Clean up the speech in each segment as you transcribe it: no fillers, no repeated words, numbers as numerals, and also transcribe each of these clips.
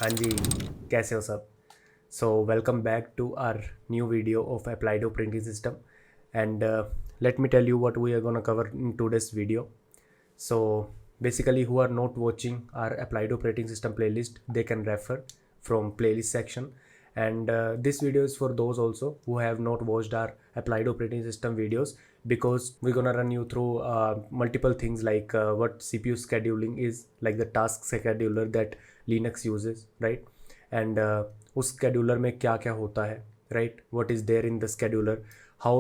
हाँ जी, कैसे हो सब? So welcome back to our new video of applied operating system, and let me tell you what we are gonna cover in today's video. So basically, who are not watching our applied operating system playlist, they can refer from playlist section. And this video is for those also who have not watched our applied operating system videos, because we're gonna run you through multiple things like what CPU scheduling is, like the task scheduler that Linux uses, right? And उस scheduler में क्या क्या होता है, right? What is there in the scheduler? How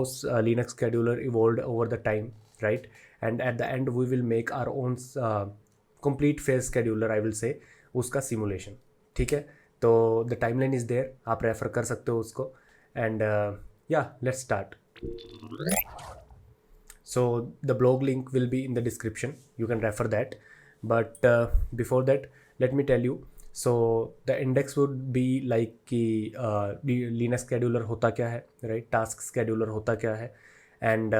Linux scheduler evolved over the time, right? And at the end we will make our own complete phase scheduler, I will say, उसका simulation. ठीक है? तो the timeline is there, आप refer कर सकते हो उसको. And yeah, let's start. So the blog link will be in the description, you can refer that. But before that, let me tell you. So the index would be like कि Linux scheduler होता क्या है, right? Task scheduler होता क्या है, and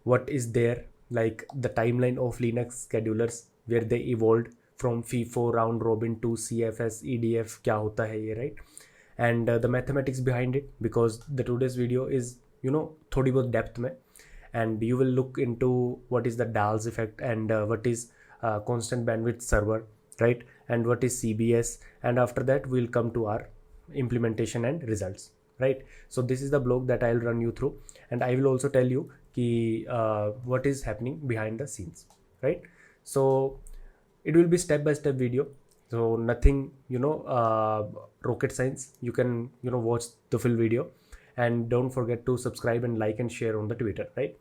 what is there, like the timeline of Linux schedulers where they evolved from FIFO round robin to CFS EDF क्या होता है ये, right? And the mathematics behind it, because the today's video is थोड़ी बहुत depth में, and you will look into what is the dahll's effect, and what is constant bandwidth server, right? And what is CBS, and after that we'll come to our implementation and results, right? So this is the blog that I'll run you through, and I will also tell you what is happening behind the scenes, right? So it will be step by step video, so nothing rocket science. You can watch the full video, and don't forget to subscribe and like and share on the Twitter, right?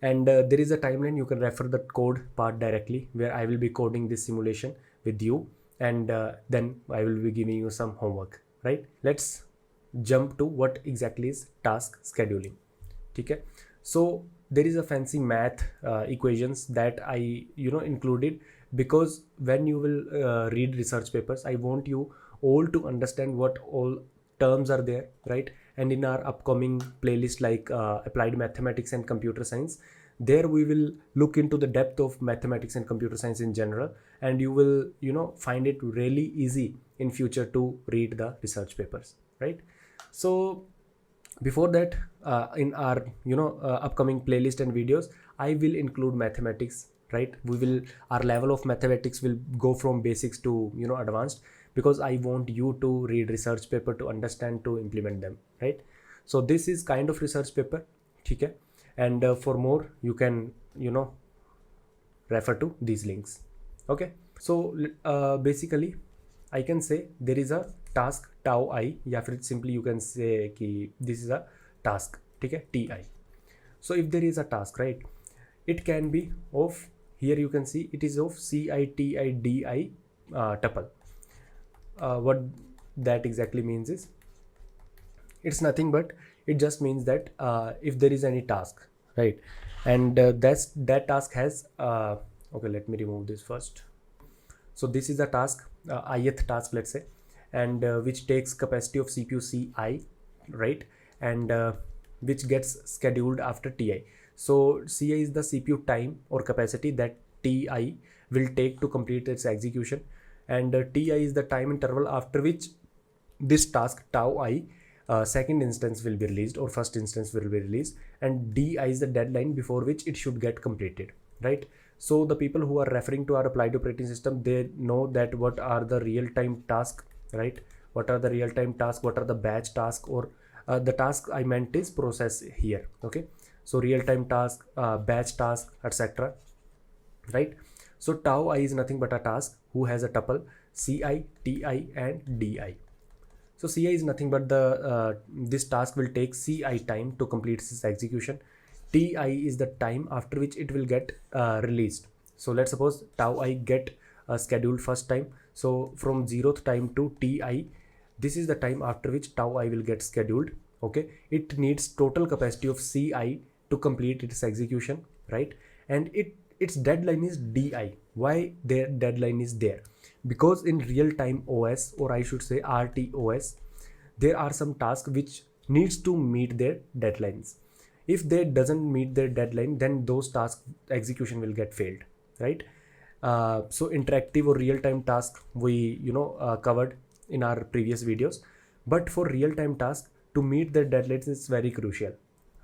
And there is a timeline, you can refer the code part directly, where I will be coding this simulation with you, and then I will be giving you some homework, right? Let's jump to what exactly is task scheduling. Okay, so there is a fancy math equations that I included, because when you will read research papers, I want you all to understand what all terms are there, right? And in our upcoming playlist, like applied mathematics and computer science, there we will look into the depth of mathematics and computer science in general, and you will find it really easy in future to read the research papers, right? So before that, in our upcoming playlist and videos, I will include mathematics, right? Our level of mathematics will go from basics to advanced, because I want you to read research paper to understand, to implement them, right? So this is kind of research paper, okay? And for more, you can refer to these links, okay? So basically I can say there is a task tau I, या फिर simply you can say कि this is a task, ठीक है, ti. So if there is a task, right, it can be of, here you can see it is of CITIDI tuple. What that exactly means is, it's nothing but it just means that if there is any task, right, and that task has okay, let me remove this first. So this is a task, ith task, let's say, and which takes capacity of CPU Ci, right, and which gets scheduled after Ti. So Ci is the CPU time or capacity that Ti will take to complete its execution, and Ti is the time interval after which this task tau I, second instance will be released, or first instance will be released, and Di is the deadline before which it should get completed, right? So the people who are referring to our applied operating system, they know that what are the real-time tasks, right? What are the real-time tasks, what are the batch tasks, or the task I meant is process here, okay? So real-time task, batch task, etc., right? So tau I is nothing but a task who has a tuple Ci, Ti, and Di. So Ci is nothing but the this task will take Ci time to complete its execution. Ti is the time after which it will get released. So let's suppose tau I get scheduled first time. So from 0th time to Ti, this is the time after which tau I will get scheduled, okay? It needs total capacity of Ci to complete its execution, right? And its deadline is Di. Why their deadline is there? Because in real-time OS, or I should say RTOS, there are some tasks which needs to meet their deadlines. If they doesn't meet their deadline, then those tasks execution will get failed, right? So interactive or real-time task we covered in our previous videos, but for real-time task to meet the deadlines is very crucial,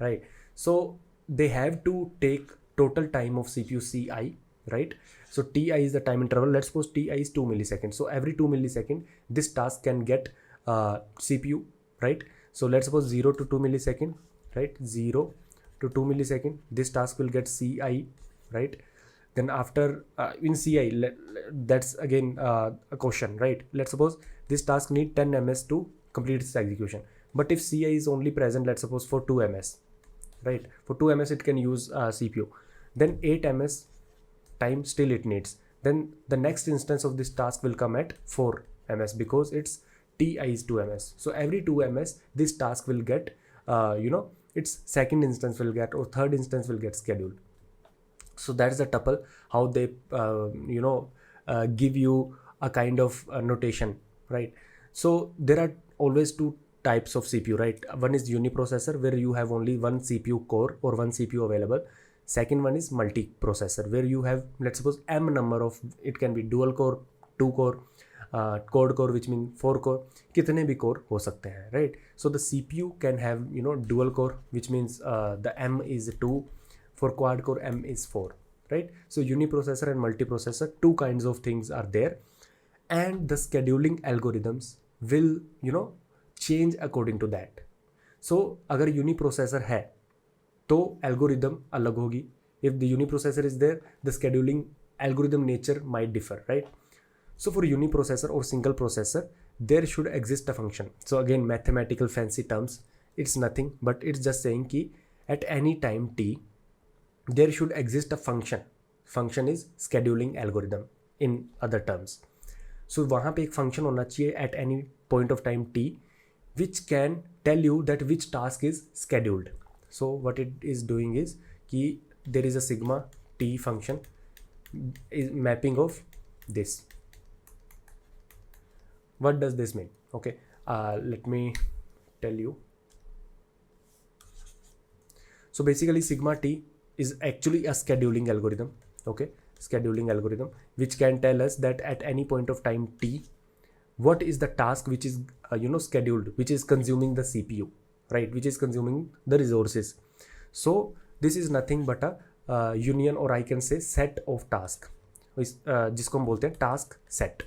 right? So they have to take total time of CPU Ci, right? So Ti is the time interval. Let's suppose Ti is 2 milliseconds. So every 2 millisecond this task can get CPU, right? So let's suppose 0 to 2 millisecond, right? 0 to 2 millisecond this task will get Ci, right? Then after in Ci, that's again a question, right? Let's suppose this task need 10 ms to complete its execution, but if Ci is only present, let's suppose for 2 ms, right? For 2 ms it can use CPU, then 8 ms time still it needs. Then the next instance of this task will come at 4 ms because its Ti is 2 ms. So every 2 ms this task will get its second instance will get, or third instance will get scheduled. So that's the tuple, how they give you a kind of notation, right? So there are always two types of CPU, right? One is uniprocessor, where you have only one CPU core or one CPU available. Second one is multiprocessor, where you have, let's suppose, m number of, it can be dual core, 2 core, quad core, which means 4 core, kitne bhi core ho sakte hain, right? So the CPU can have dual core, which means the m is 2, for quad core m is 4, right? So uniprocessor and multiprocessor, two kinds of things are there, and the scheduling algorithms will change according to that. So agar uniprocessor hai to algorithm alag hogi. If the uniprocessor is there, the scheduling algorithm nature might differ, right? So for uniprocessor or single processor, there should exist a function. So again, mathematical fancy terms, it's nothing but it's just saying ki at any time t there should exist a function. Function is scheduling algorithm in other terms. So वहाँ पे एक function होना चाहिए at any point of time t, which can tell you that which task is scheduled. So what it is doing is कि there is a sigma t function is mapping of this. What does this mean? Okay, let me tell you. So basically sigma t is actually a scheduling algorithm, okay? Scheduling algorithm which can tell us that at any point of time t, what is the task which is scheduled, which is consuming the CPU, right? Which is consuming the resources. So this is nothing but a union, or I can say set of task, जिसको हम बोलते हैं task set.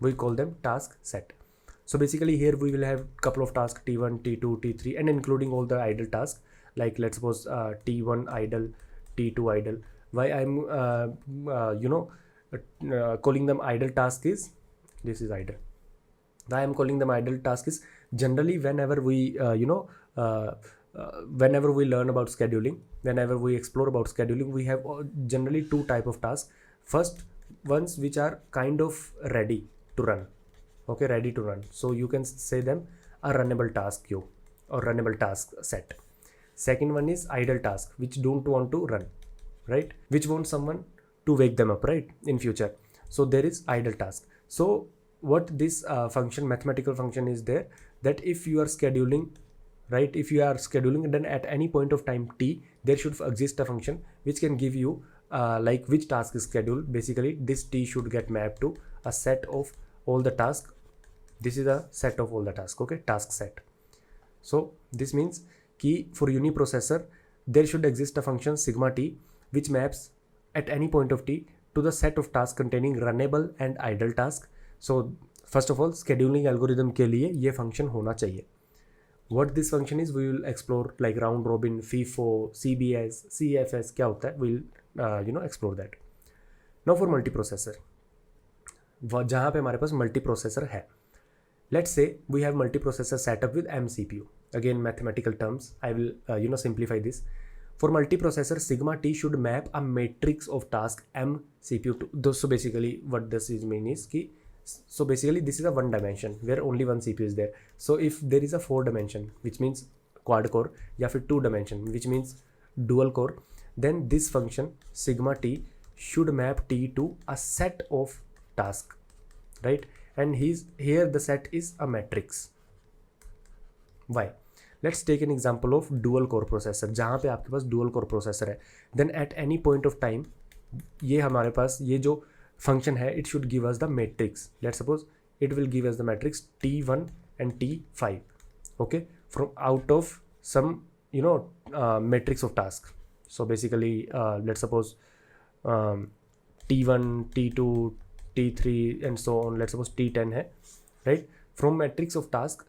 We call them task set. So basically here we will have couple of tasks t1, t2, t3, and including all the idle tasks, like let's suppose t1 idle, t2 idle. Why I'm calling them idle task is, this is idle. Why I'm calling them idle task is, generally whenever we whenever we learn about scheduling, whenever we explore about scheduling, we have generally two type of tasks. First ones which are kind of ready to run, okay, ready to run. So you can say them a runnable task queue or runnable task set. Second one is idle task, which don't want to run, right? Which want someone to wake them up, right, in future. So there is idle task. So what this function, mathematical function is there, that if you are scheduling, right, if you are scheduling, then at any point of time t, there should exist a function which can give you like which task is scheduled. Basically this t should get mapped to a set of all the tasks. This is a set of all the tasks, okay, task set. So this means key for uniprocessor there should exist a function sigma t which maps at any point of t to the set of tasks containing runnable and idle task. So first of all, scheduling algorithm के लिए ये function होना चाहिए. What this function is we will explore, like round robin, FIFO, CBS, CFS क्या होता है, we'll explore that. Now for multiprocessor, जहाँ पे हमारे पास multiprocessor है, let's say we have multiprocessor setup with m CPU. Again mathematical terms, I will simplify this. For multiprocessor, sigma t should map a matrix of task m CPU to. So basically what this is mean is ki, so basically this is a one dimension where only one CPU is there. So if there is a 4 dimension, which means quad core, या फिर 2 dimension, which means dual core, then this function sigma t should map t to a set of task, right? And here the set is a matrix. Why? Let's take an example of dual core processor, जहाँ पे आपके पास dual core processor है. Then at any point of time, ये हमारे पास ये जो function है, it should give us the matrix. Let's suppose it will give us the matrix t1 and t5, okay, from out of some matrix of task. So basically let's suppose t1 t2 t3 and so on, let's suppose t10 है, right? From matrix of task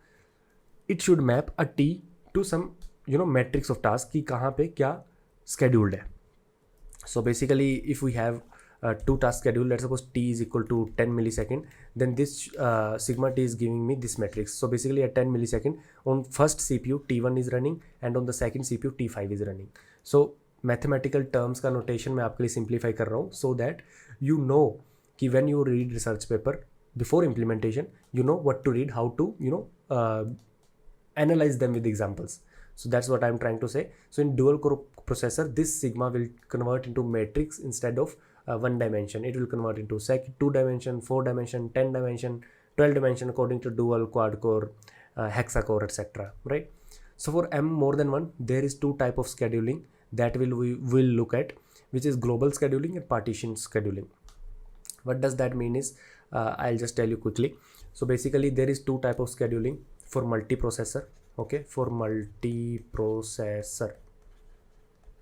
it should map a t to some matrix of task कि कहाँ पे क्या scheduled है. So basically if we have two task schedule, let's suppose t is equal to 10 millisecond, then this sigma t is giving me this matrix. So basically at 10 millisecond on first CPU t1 is running and on the second CPU t5 is running. So mathematical terms का notation मैं आपके लिए simplify कर रहा हूँ so that you know कि when you read research paper before implementation you know what to read, how to analyze them with examples. So that's what I'm trying to say. So in dual core processor this sigma will convert into matrix instead of one dimension. It will convert into 2 dimension, 4 dimension, 10 dimension, 12 dimension according to dual, quad core, hexa core, etc. Right? So for M more than one, there is two type of scheduling that we will look at, which is global scheduling and partition scheduling. What does that mean is I'll just tell you quickly. So basically there is two type of scheduling for multiprocessor. Okay, for multiprocessor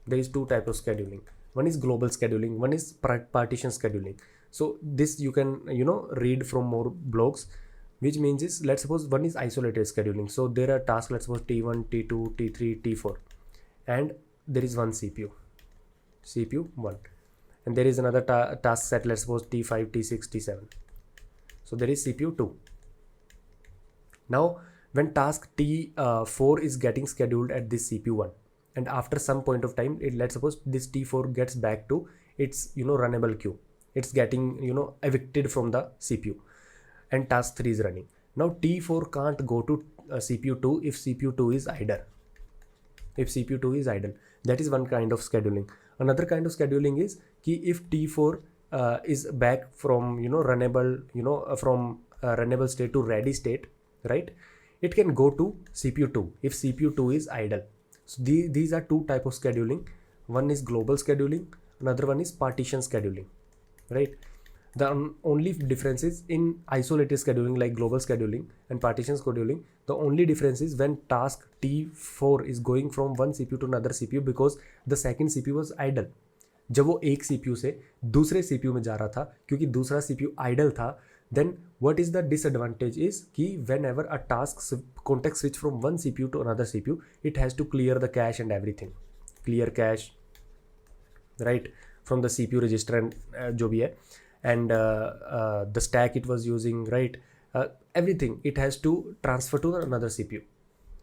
there is two type of scheduling. One is global scheduling, one is partition scheduling. So this you can read from more blogs, which means is, let's suppose one is isolated scheduling. So there are tasks, let's suppose t1 t2 t3 t4, and there is one CPU 1, and there is another task set, let's suppose t5 t6 t7. So there is CPU 2. Now when task t4 is getting scheduled at this CPU 1, and after some point of time let's suppose this t4 gets back to its runnable queue, it's getting evicted from the CPU, and task 3 is running. Now t4 can't go to CPU 2 if CPU 2 is idle. That is one kind of scheduling. Another kind of scheduling is ki if t4 is back from runnable from runnable state to ready state, right? It can go to CPU 2 if CPU 2 is idle. So these are two type of scheduling. One is global scheduling, another one is partition scheduling, right? The only difference is in isolated scheduling like global scheduling and partition scheduling, the only difference is when task T4 is going from one CPU to another CPU because the second CPU was idle. जब वो एक CPU से दूसरे CPU में जा रहा था क्योंकि दूसरा CPU idle था, then what is the disadvantage is कि whenever a task context switch from one CPU to another CPU, it has to clear the cache and everything, clear cache, right, from the CPU register and जो भी है, and the stack it was using, right, everything it has to transfer to another CPU.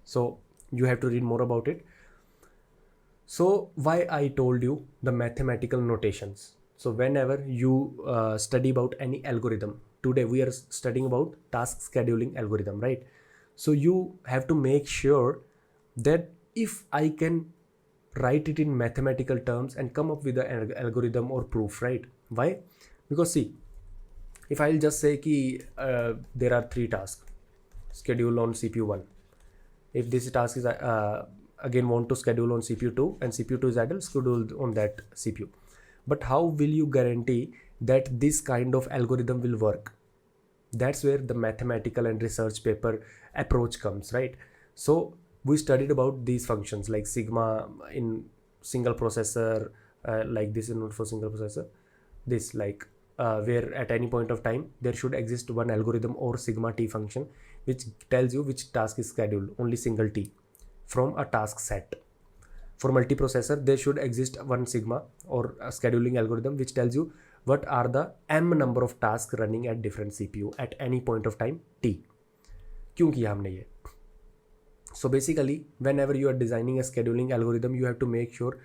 So you have to read more about it. So why I told you the mathematical notations. So whenever you study about any algorithm, today we are studying about task scheduling algorithm, right? So you have to make sure that if I can write it in mathematical terms and come up with an algorithm or proof, right? Why? Because see, if I'll just say ki there are 3 tasks scheduled on CPU 1. If this task is again want to schedule on CPU 2 and CPU 2 is idle, scheduled on that CPU. But how will you guarantee that this kind of algorithm will work? That's where the mathematical and research paper approach comes, right? So we studied about these functions like sigma in single processor, like this is not for single processor, this like where at any point of time there should exist one algorithm or sigma t function which tells you which task is scheduled, only single t from a task set. For multiprocessor there should exist one sigma or a scheduling algorithm which tells you what are the m number of tasks running at different CPU at any point of time t. क्यों किया हमने ये? So basically whenever you are designing a scheduling algorithm you have to make sure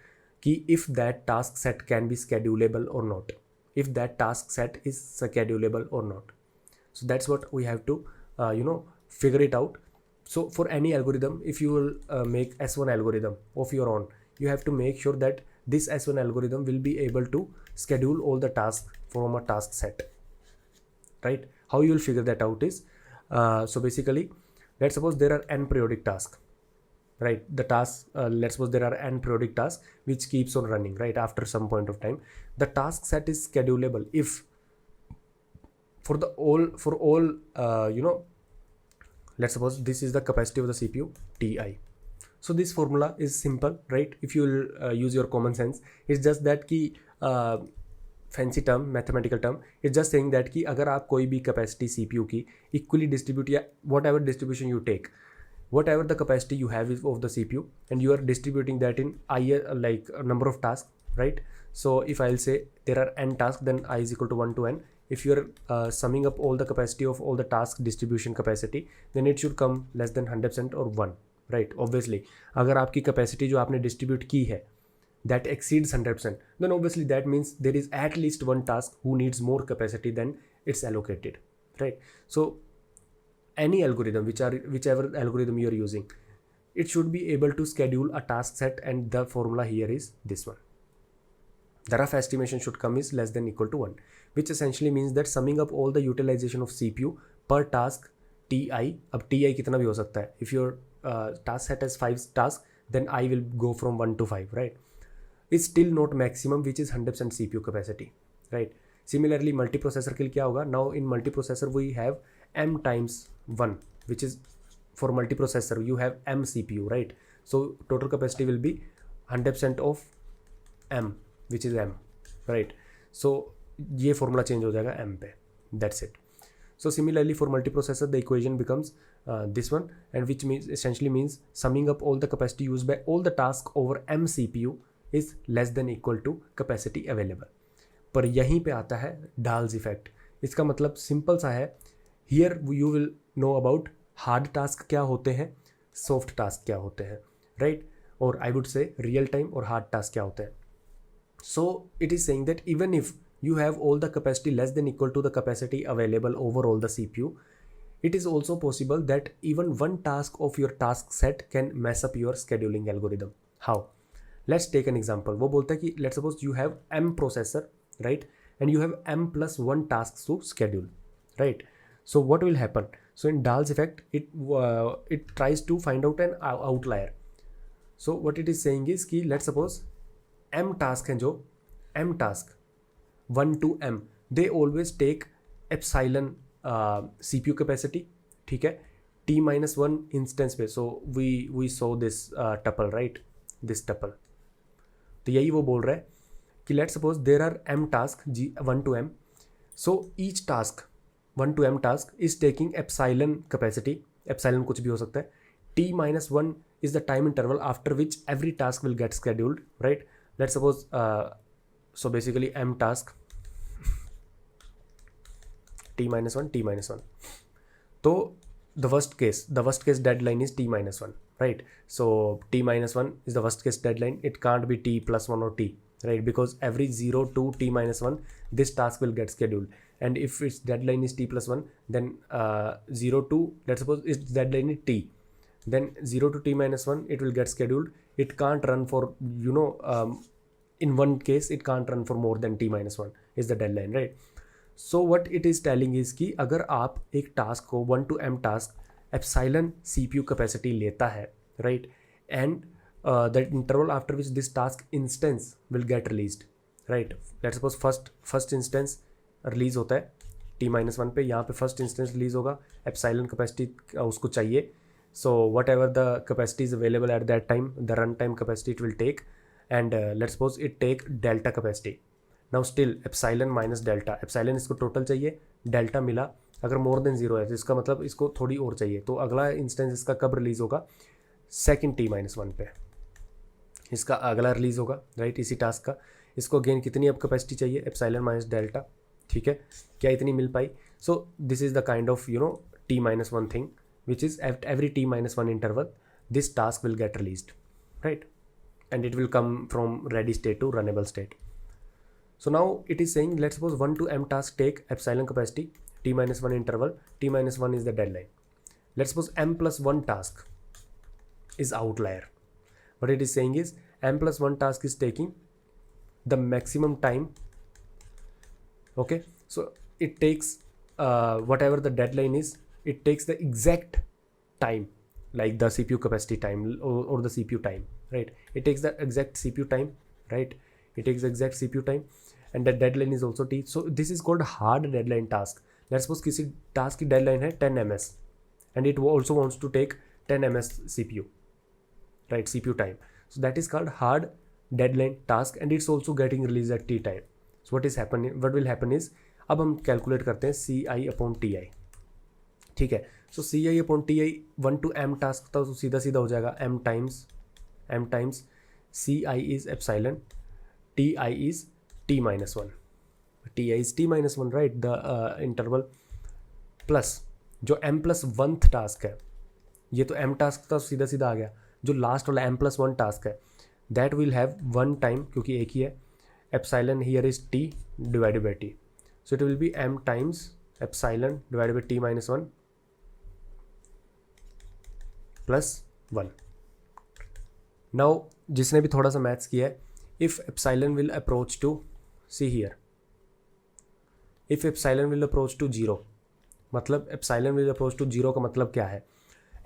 कि if that task set can be schedulable or not, if that task set is schedulable or not. So that's what we have to figure it out. So for any algorithm, if you will make S1 algorithm of your own, you have to make sure that this S1 algorithm will be able to schedule all the tasks from a task set, right? How you will figure that out is, so basically let's suppose there are n periodic tasks, right? The task, let's suppose there are n periodic tasks which keeps on running, right? After some point of time, the task set is schedulable if for all let's suppose this is the capacity of the CPU Ti. So this formula is simple, right? If you will use your common sense, it's just that कि fancy term, mathematical term, it's just saying that कि अगर आप कोई भी capacity CPU की equally distribute या whatever distribution you take, whatever the capacity you have of the CPU, and you are distributing that in like a number of tasks, right? So if I'll say there are n tasks, then I is equal to 1 to n. If you are summing up all the capacity of all the task distribution capacity, then it should come less than 100% or 1, right? Obviously अगर आपकी capacity जो आपने distribute की है that exceeds 100%, then obviously that means there is at least one task who needs more capacity than it's allocated, right? So any algorithm, whichever algorithm you are using, it should be able to schedule a task set, and the formula here is this one. The rough estimation should come is less than equal to 1, which essentially means that summing up all the utilization of CPU per task Ti, अब Ti कितना भी हो सकता है, if your task set has 5 tasks, then I will go from 1 to 5, right? It's still not maximum, which is 100% CPU capacity, right? Similarly multiprocessor के लिए क्या होगा? Now in multiprocessor we have m times 1, which is for multiprocessor you have m CPU, right? So total capacity will be 100% of m, which is m, right? So ये formula change हो जाएगा m पे, that's it. So similarly for multiprocessor the equation becomes this one, and which means essentially means summing up all the capacity used by all the tasks over m CPU is less than equal to capacity available. पर यहीं पे आता है dals effect. इसका मतलब simple सा है, here you will know about hard task क्या होते हैं, सॉफ्ट टास्क क्या होते हैं, राइट? और I would say real time और हार्ड टास्क क्या होते हैं. So it is saying that even if you have all the capacity less than equal to the capacity available over all the CPU, it is also possible that even one task of your task set can mess up your scheduling algorithm. How? Let's take an example. वो बोलता है कि let's suppose you have m processor, right? And you have m plus 1 tasks to schedule, right? So what will happen? So in Dahl's effect, it tries to find out an outlier. So what it is saying is कि let's suppose m task हैं, जो m task 1 to m, they always take epsilon CPU capacity, ठीक है, t minus 1 instance पे. So we saw this tuple, right? This tuple. तो यही वो बोल रहा है कि let's suppose there are m task 1 to m. So each task 1 to m task is taking epsilon capacity. Epsilon कुछ भी हो सकता है. t minus 1 is the time interval after which every task will get scheduled, right? Let's suppose so basically m task t minus 1. तो the worst case deadline is t minus 1, right? So t minus 1 is the worst case deadline. It can't be t plus 1 or t, right? Because every 0 to t minus 1 this task will get scheduled, and if its deadline is t plus 1, then 0 to, let's suppose its deadline is t, then 0 to t minus 1 it will get scheduled. It can't run for in one case it can't run for more than t minus 1 is the deadline, right? So what it is telling is कि अगर आप एक task को 1 to m task epsilon CPU capacity लेता है, right, and the interval after which this task instance will get released, right. Let's suppose first instance release होता है t-1 पे, यहाँ पे फर्स्ट इंस्टेंस रिलीज होगा, एप्सिलॉन कैपेसिटी उसको चाहिए. So whatever the capacity is available at that time, the run time capacity it will take, and let's suppose it take delta capacity. Now still epsilon minus delta, epsilon इसको total चाहिए, delta मिला, अगर more than 0 है तो इसका मतलब इसको थोड़ी और चाहिए. तो अगला इंस्टेंस इसका कब रिलीज होगा? सेकंड t-1 पे इसका अगला रिलीज होगा, राइट, इसी टास्क का. इसको अगेन कितनी अब कैपेसिटी चाहिए? एप्सिलॉन माइनस डेल्टा, ठीक है, क्या इतनी मिल पाई? So this is the kind of t-1 thing which is at every t-1 interval this task will get released, right, and it will come from ready state to runnable state. So now it is saying let's suppose 1 to m task take epsilon capacity, t-1 interval, t-1 is the deadline. Let's suppose m plus 1 task is outlier. What it is saying is m plus 1 task is taking the maximum time, okay? So it takes whatever the deadline is, it takes the exact time like the CPU capacity time or the CPU time, right? It takes the exact CPU time, right? It takes the exact CPU time, and the deadline is also t. So this is called hard deadline task. Let's suppose किसी task की deadline है 10 ms and it also wants to take 10 ms CPU, right? CPU time. So that is called hard deadline task and it's also getting released at t time. So what will happen is, अब हम calculate करते हैं CI/TI, ठीक है? सो CI/TI 1 to m task था, तो सीधा सीधा हो जाएगा m times CI is epsilon, TI is T-1, TI is T-1, right? The interval plus जो m+1 टास्क है, ये तो m टास्क था, सीधा सीधा आ गया. जो लास्ट वाला m+1 टास्क है दैट विल हैव 1 टाइम, क्योंकि एक ही है. Epsilon here is T divided by T, so it will be m times epsilon divided by T-1 +1. Now जिसने भी थोड़ा सा मैथ्स किया है, if epsilon will approach to, see here, if epsilon will approach to 0, मतलब epsilon will approach to 0 का मतलब क्या है?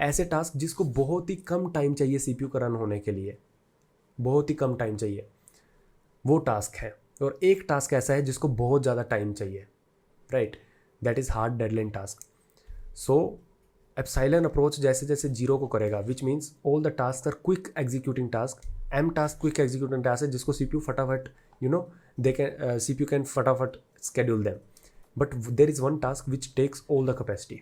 ऐसे टास्क जिसको बहुत ही कम टाइम चाहिए CPU का रन होने के लिए, बहुत ही कम टाइम चाहिए, वो टास्क है. और एक टास्क ऐसा है जिसको बहुत ज़्यादा टाइम चाहिए, right? That is hard deadline task. So epsilon approach जैसे जैसे 0 को करेगा, which means all the task are quick executing task. m task quick executing task है जिसको CPU फटाफट, दे कैन CPU कैन फटाफट schedule them. But there is one task which takes all the capacity,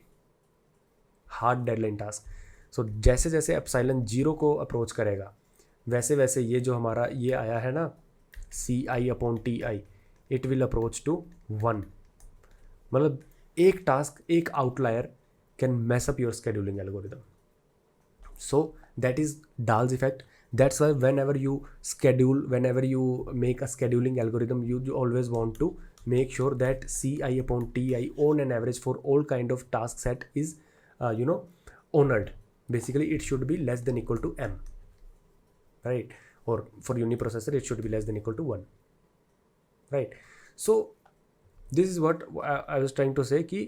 hard deadline task. So जैसे जैसे epsilon 0 को approach करेगा, वैसे वैसे ये जो हमारा ये आया है ना CI/TI, it will approach to 1. मतलब एक टास्क, एक outlier can mess up your scheduling algorithm. So that is Dahll's effect. That's why whenever you make a scheduling algorithm, you always want to make sure that CI/TI on an average for all kind of task set is honored. Basically it should be less than equal to m, right? Or for uniprocessor it should be less than equal to 1, right? So this is what I was trying to say, ki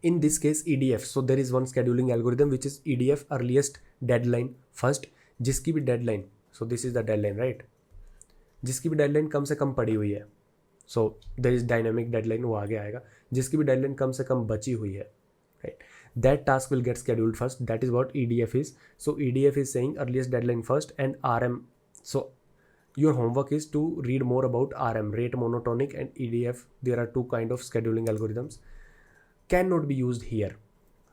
in this case EDF, so there is one scheduling algorithm which is EDF, earliest deadline first, जिसकी भी deadline, so this is the deadline, right? जिसकी भी deadline कम से कम पड़ी हुई है, so there is dynamic deadline, वो आगे आएगा. जिसकी भी deadline कम से कम बची हुई है, right? That task will get scheduled first. That is what EDF is. So EDF is saying earliest deadline first, and RM. So your homework is to read more about RM, rate monotonic, and EDF. There are two kind of scheduling algorithms. Cannot be used here.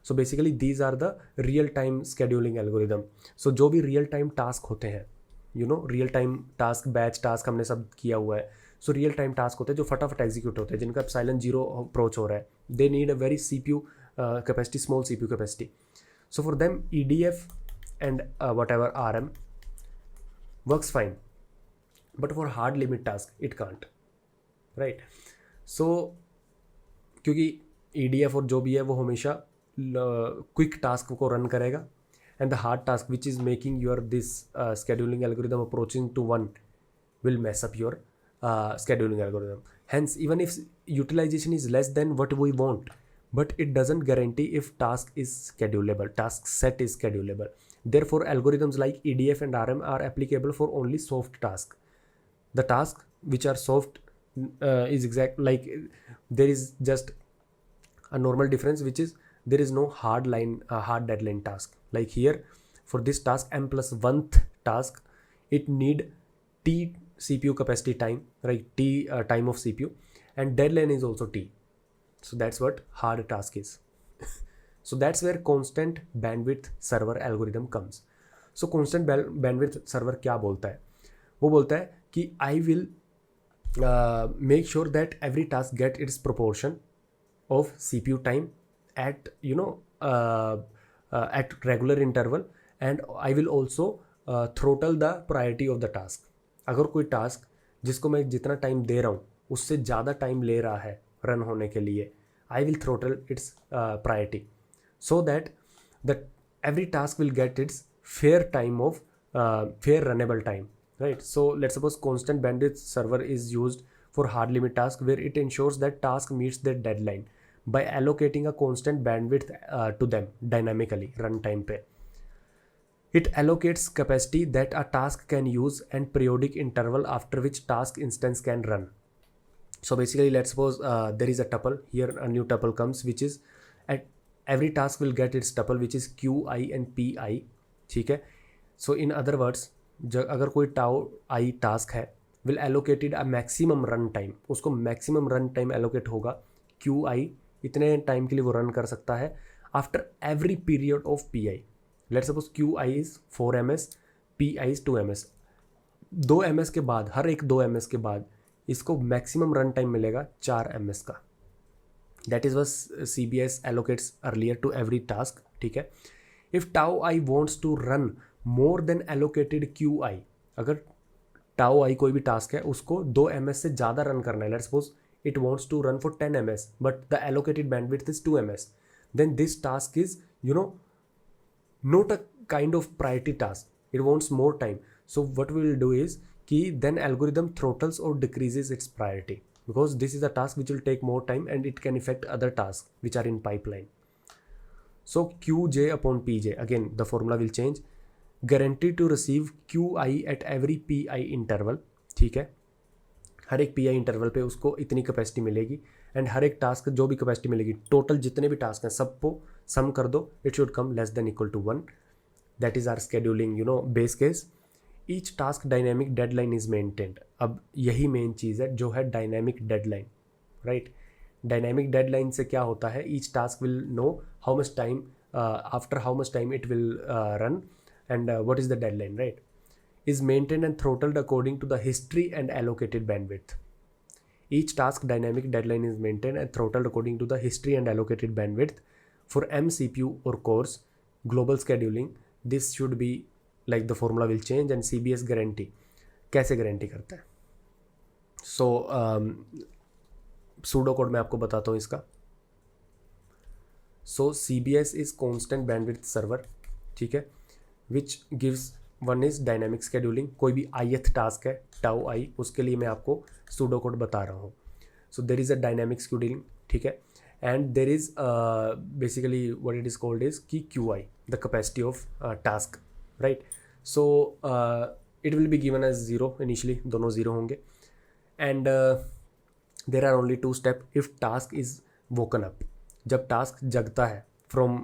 So basically these are the real time scheduling algorithm. So जो भी real time task होते हैं, real time task, batch task हमने सब किया हुआ है. So real time task होते हैं जो फटाफट एग्जीक्यूट होते हैं, जिनका एप्सिलॉन 0 अप्रोच हो रहा है. They need a very CPU capacity, small CPU capacity. So for them EDF and whatever RM works fine, but for hard limit task it can't, right? So क्योंकि EDF और जो भी है वो हमेशा क्विक टास्क को रन करेगा, and the hard task which is making your this scheduling algorithm approaching to 1 will mess up your scheduling algorithm. Hence even if utilization is less than what we want, but it doesn't guarantee if task is schedulable, task set is schedulable. Therefore algorithms like EDF and RM are applicable for only soft task. The task which are soft is exact, like there is just a normal difference, which is there is no hard deadline task. Like here for this task m+1th task, it need T CPU capacity time, right? T time of CPU, and deadline is also T. So that's what hard task is. So that's where constant bandwidth server algorithm comes. So constant bandwidth server क्या बोलता है? वो बोलता है कि I will make sure that every task get its proportion of CPU time at at regular interval, and I will also throttle the priority of the task. अगर कोई task जिसको मैं जितना टाइम दे रहा हूँ उससे ज़्यादा टाइम ले रहा है रन होने के लिए, I will throttle its priority so that every task will get its fair time of fair runnable time, right? So let's suppose constant bandwidth server is used for hard limit task, where it ensures that task meets their deadline by allocating a constant bandwidth to them dynamically runtime पे. It allocates capacity that a task can use and periodic interval after which task instance can run. So basically, let's suppose there is a tuple here, a new tuple comes which is at every task will get its tuple which is qi and pi. ठीक है. So in other words, अगर कोई tau आई task है will allocated a maximum run time, उसको maximum run time allocate होगा qi, इतने time के लिए वो रन कर सकता है after every period of pi. Let's suppose qi is 4 ms, pi is 2 ms. 2 ms के बाद, हर एक 2 ms के बाद इसको मैक्सिमम रन टाइम मिलेगा 4 ms का. That is what CBS allocates earlier to every task. ठीक है. If tau I wants to run more than allocated QI, अगर टाउ आई कोई भी टास्क है उसको 2 ms से ज़्यादा रन करना है, let's suppose it wants to run for 10 ms but the allocated bandwidth is 2 ms, then this task is not a kind of priority task, it wants more time. So what we will do is then algorithm throttles or decreases its priority because this is a task which will take more time and it can affect other tasks which are in pipeline. So qj upon pj, again the formula will change. Guaranteed to receive qi at every pi interval. ठीक है. हर एक P I interval पे उसको इतनी capacity मिलेगी and हर एक task जो भी कैपेसिटी मिलेगी, टोटल जितने भी टास्क हैं सबको सम कर दो, it should come less than equal to 1. That is our scheduling base case. Each task dynamic deadline is maintained. अब यही मेन चीज़ है जो है dynamic deadline, right. Dynamic deadline से क्या होता है, each task will know how much time, after how much time it will run and what is the deadline, right. Is maintained and throttled according to the history and allocated bandwidth. Each task dynamic deadline is maintained and throttled according to the history and allocated bandwidth. For MCPU or cores, global scheduling, this should be like the formula will change and CBS guarantee. कैसे guarantee करता है? So pseudo code मैं आपको बताता हूँ इसका. So CBS is constant bandwidth server, ठीक है, which gives one is dynamic scheduling. कोई भी ith टास्क है टाउ आई, उसके लिए मैं आपको सूडो कोड बता रहा हूँ. So there is a dynamic scheduling, ठीक है, and there is basically what it is called is की QI, the capacity of task, right. So it will be given as 0 initially, दोनों 0 होंगे. And there are only 2 step. If task is woken up, जब task जगता है from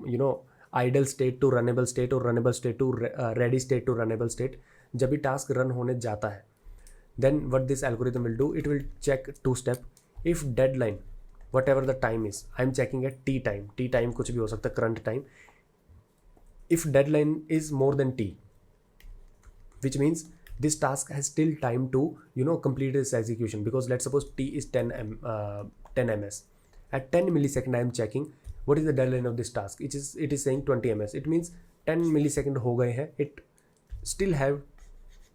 idle state to runnable state और runnable state to ready state to runnable state, जब भी task run होने जाता है, then what this algorithm will do, it will check 2 step. If deadline whatever the time is, I am checking at T time कुछ भी हो सकता है, current time. If deadline is more than T, which means this task has still time to complete its execution, because let's suppose t is 10 ms. At 10 millisecond I am checking what is the deadline of this task. It is saying 20 ms. It means 10 millisecond हो गए हैं, it still have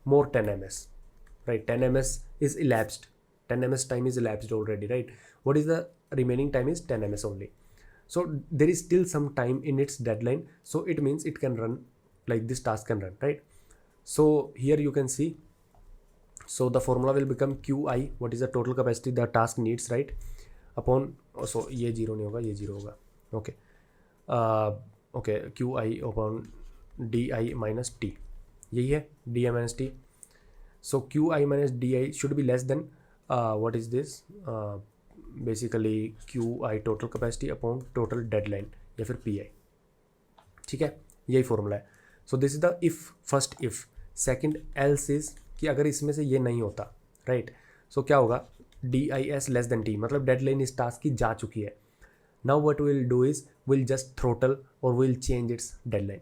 more 10 ms, right. 10 ms is elapsed, 10 ms time is elapsed already, right. What is the remaining time is 10 ms only. So there is still some time in its deadline, so it means it can run, like this task can run, right. So here you can see, so the formula will become QI, what is the total capacity the task needs, right, upon, so ये 0 नहीं होगा, ये 0 होगा, okay. Okay, QI upon DI minus T, यही है DI minus T. So QI minus DI should be less than what is this, basically QI total capacity upon total deadline या फिर PI, ठीक है, यही फॉर्मूला है. सो this is the if, first if. Second else is कि अगर इसमें से ये नहीं होता, राइट, सो क्या होगा, DIS लेस देन T, मतलब डेडलाइन इस टास्क की जा चुकी है. Now what will do is will just throttle और will change its deadline.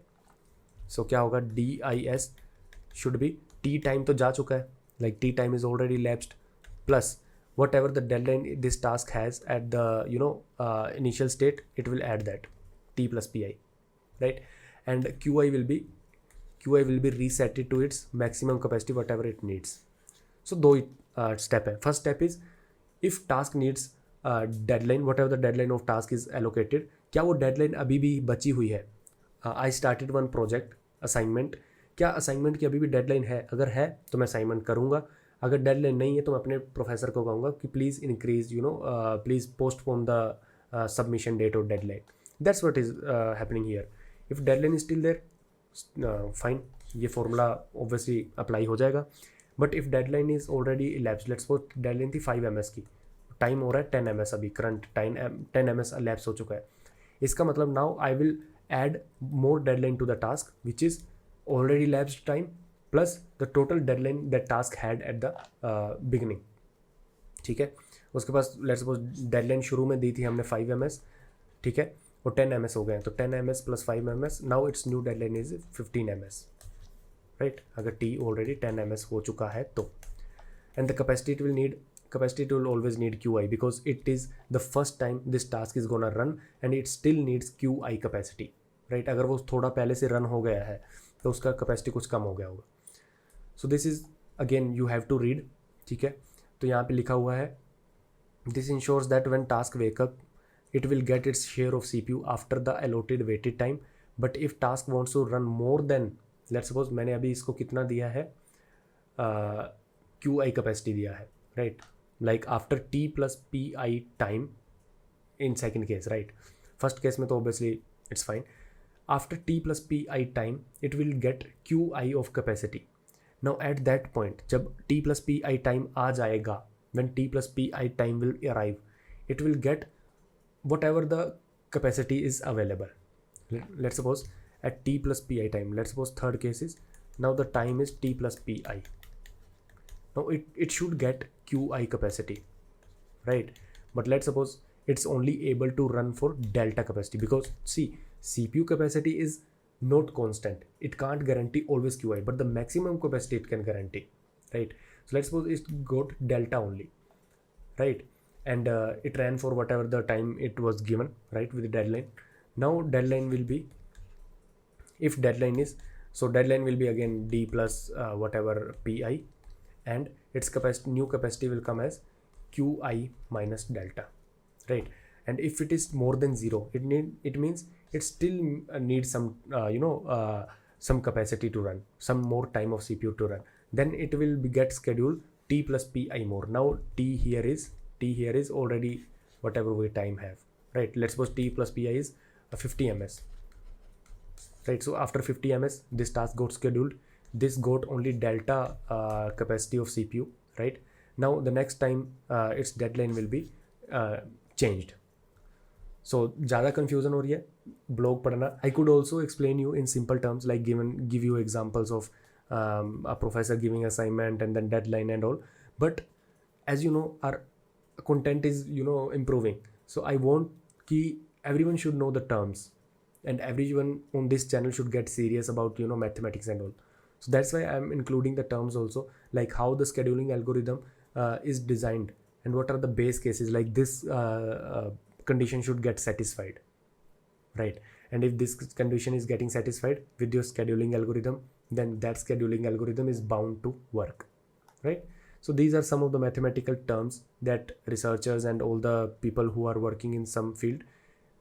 So क्या होगा, DIS should be, T time तो जा चुका है, like T time is already lapsed, plus whatever the deadline this task has at the initial state, it will add that T plus PI, right. And QI will be reset to its maximum capacity whatever it needs. So दो step है. First step is if task needs deadline, whatever the deadline of task is allocated, क्या वो deadline अभी भी बची हुई है. I started one project assignment, क्या assignment की अभी भी deadline है, अगर है तो मैं assignment करूँगा, अगर deadline नहीं है तो मैं अपने प्रोफेसर को कहूँगा कि please increase please postpone the submission date or deadline. That's what is happening here. If deadline is still there, fine, ये फॉर्मूला ऑब्वियसली अप्लाई हो जाएगा. But if deadline is already elapse, let's suppose deadline थी 5 ms की, time हो रहा है 10 ms, अभी current time 10 ms lapse हो चुका है. इसका मतलब now I will add more deadline to the task which is already lapsed time plus the total deadline that task had at the beginning. ठीक है, उसके पास लेट्स सपोज डेडलाइन शुरू में दी थी हमने 5 ms, ठीक है, और 10 ms हो गए हैं, तो 10 ms plus 5 ms, now it's new deadline is 15 ms, right, अगर टी ऑलरेडी 10 ms हो चुका है तो. And the capacity will always need qi because it is the first time this task is gonna run and it still needs qi capacity, right. अगर वो थोड़ा पहले से रन हो गया है तो उसका कैपेसिटी कुछ कम हो गया होगा. So this is again you have to read, ठीक है. तो यहाँ पे लिखा हुआ है this ensures that when task wake up it will get its share of CPU after the allotted weighted time, but if task wants to run more than, let's suppose मैंने अभी इसको कितना दिया है, QI कैपेसिटी दिया है, right, like after T plus PI time in second case, right. First case में तो obviously it's fine. After T plus PI time, it will get QI of capacity. Now at that point, जब T plus PI time आ जाएगा, when T plus PI time will arrive, it will get whatever the capacity is available. Let's suppose at T plus PI time, let's suppose third case is, now the time is T plus PI. Now it should get QI capacity, right? But let's suppose it's only able to run for delta capacity because see, CPU capacity is not constant. It can't guarantee always QI, but the maximum capacity it can guarantee, right? So let's suppose it got delta only, right? And it ran for whatever the time it was given, right, with the deadline. Now deadline will be, if deadline is, so deadline will be again D plus whatever PI, and its capacity, new capacity will come as QI minus delta, right? And if it is more than 0, it means it still needs some some capacity to run, some more time of CPU to run. Then it will get scheduled T plus PI more. Now T here is already whatever we time have, right? Let's suppose T plus PI is 50 ms, right? So after 50 ms this task got scheduled, this got only delta capacity of CPU, right? Now the next time its deadline will be changed. So ज़्यादा confusion हो रही है, blog पढ़ना. I could also explain you in simple terms, like give you examples of a professor giving assignment and then deadline and all. But as you know, our content is improving. So I want कि everyone should know the terms, and everyone on this channel should get serious about mathematics and all. So that's why I'm including the terms also, like how the scheduling algorithm is designed and what are the base cases, like this condition should get satisfied, right? And if this condition is getting satisfied with your scheduling algorithm, then that scheduling algorithm is bound to work, right? So these are some of the mathematical terms that researchers and all the people who are working in some field,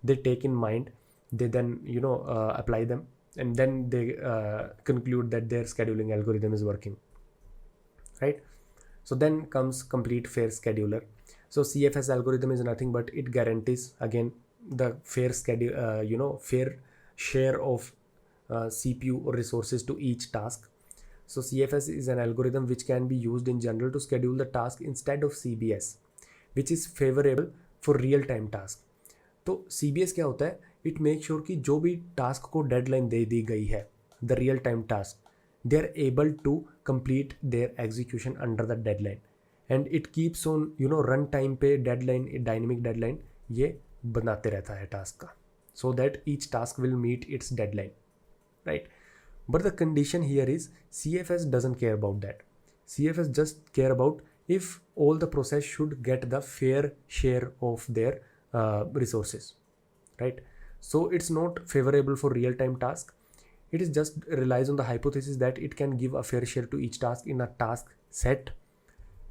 they take in mind. They then apply them, and then they conclude that their scheduling algorithm is working, right? So then comes complete fair scheduler. So CFS algorithm is nothing but it guarantees again the fair schedule, fair share of CPU or resources to each task. So CFS is an algorithm which can be used in general to schedule the task instead of CBS, which is favorable for real time task. तो CBS क्या होता है? It makes sure कि जो भी task को deadline दे दी गई है, the real time task, they are able to complete their execution under the deadline. And it keeps on run time पे deadline, dynamic deadline ये बनाते रहता है task का, so that each task will meet its deadline, right? But the condition here is CFS doesn't care about that. CFS just care about if all the process should get the fair share of their resources, right? So it's not favorable for real-time task. It is just relies on the hypothesis that it can give a fair share to each task in a task set.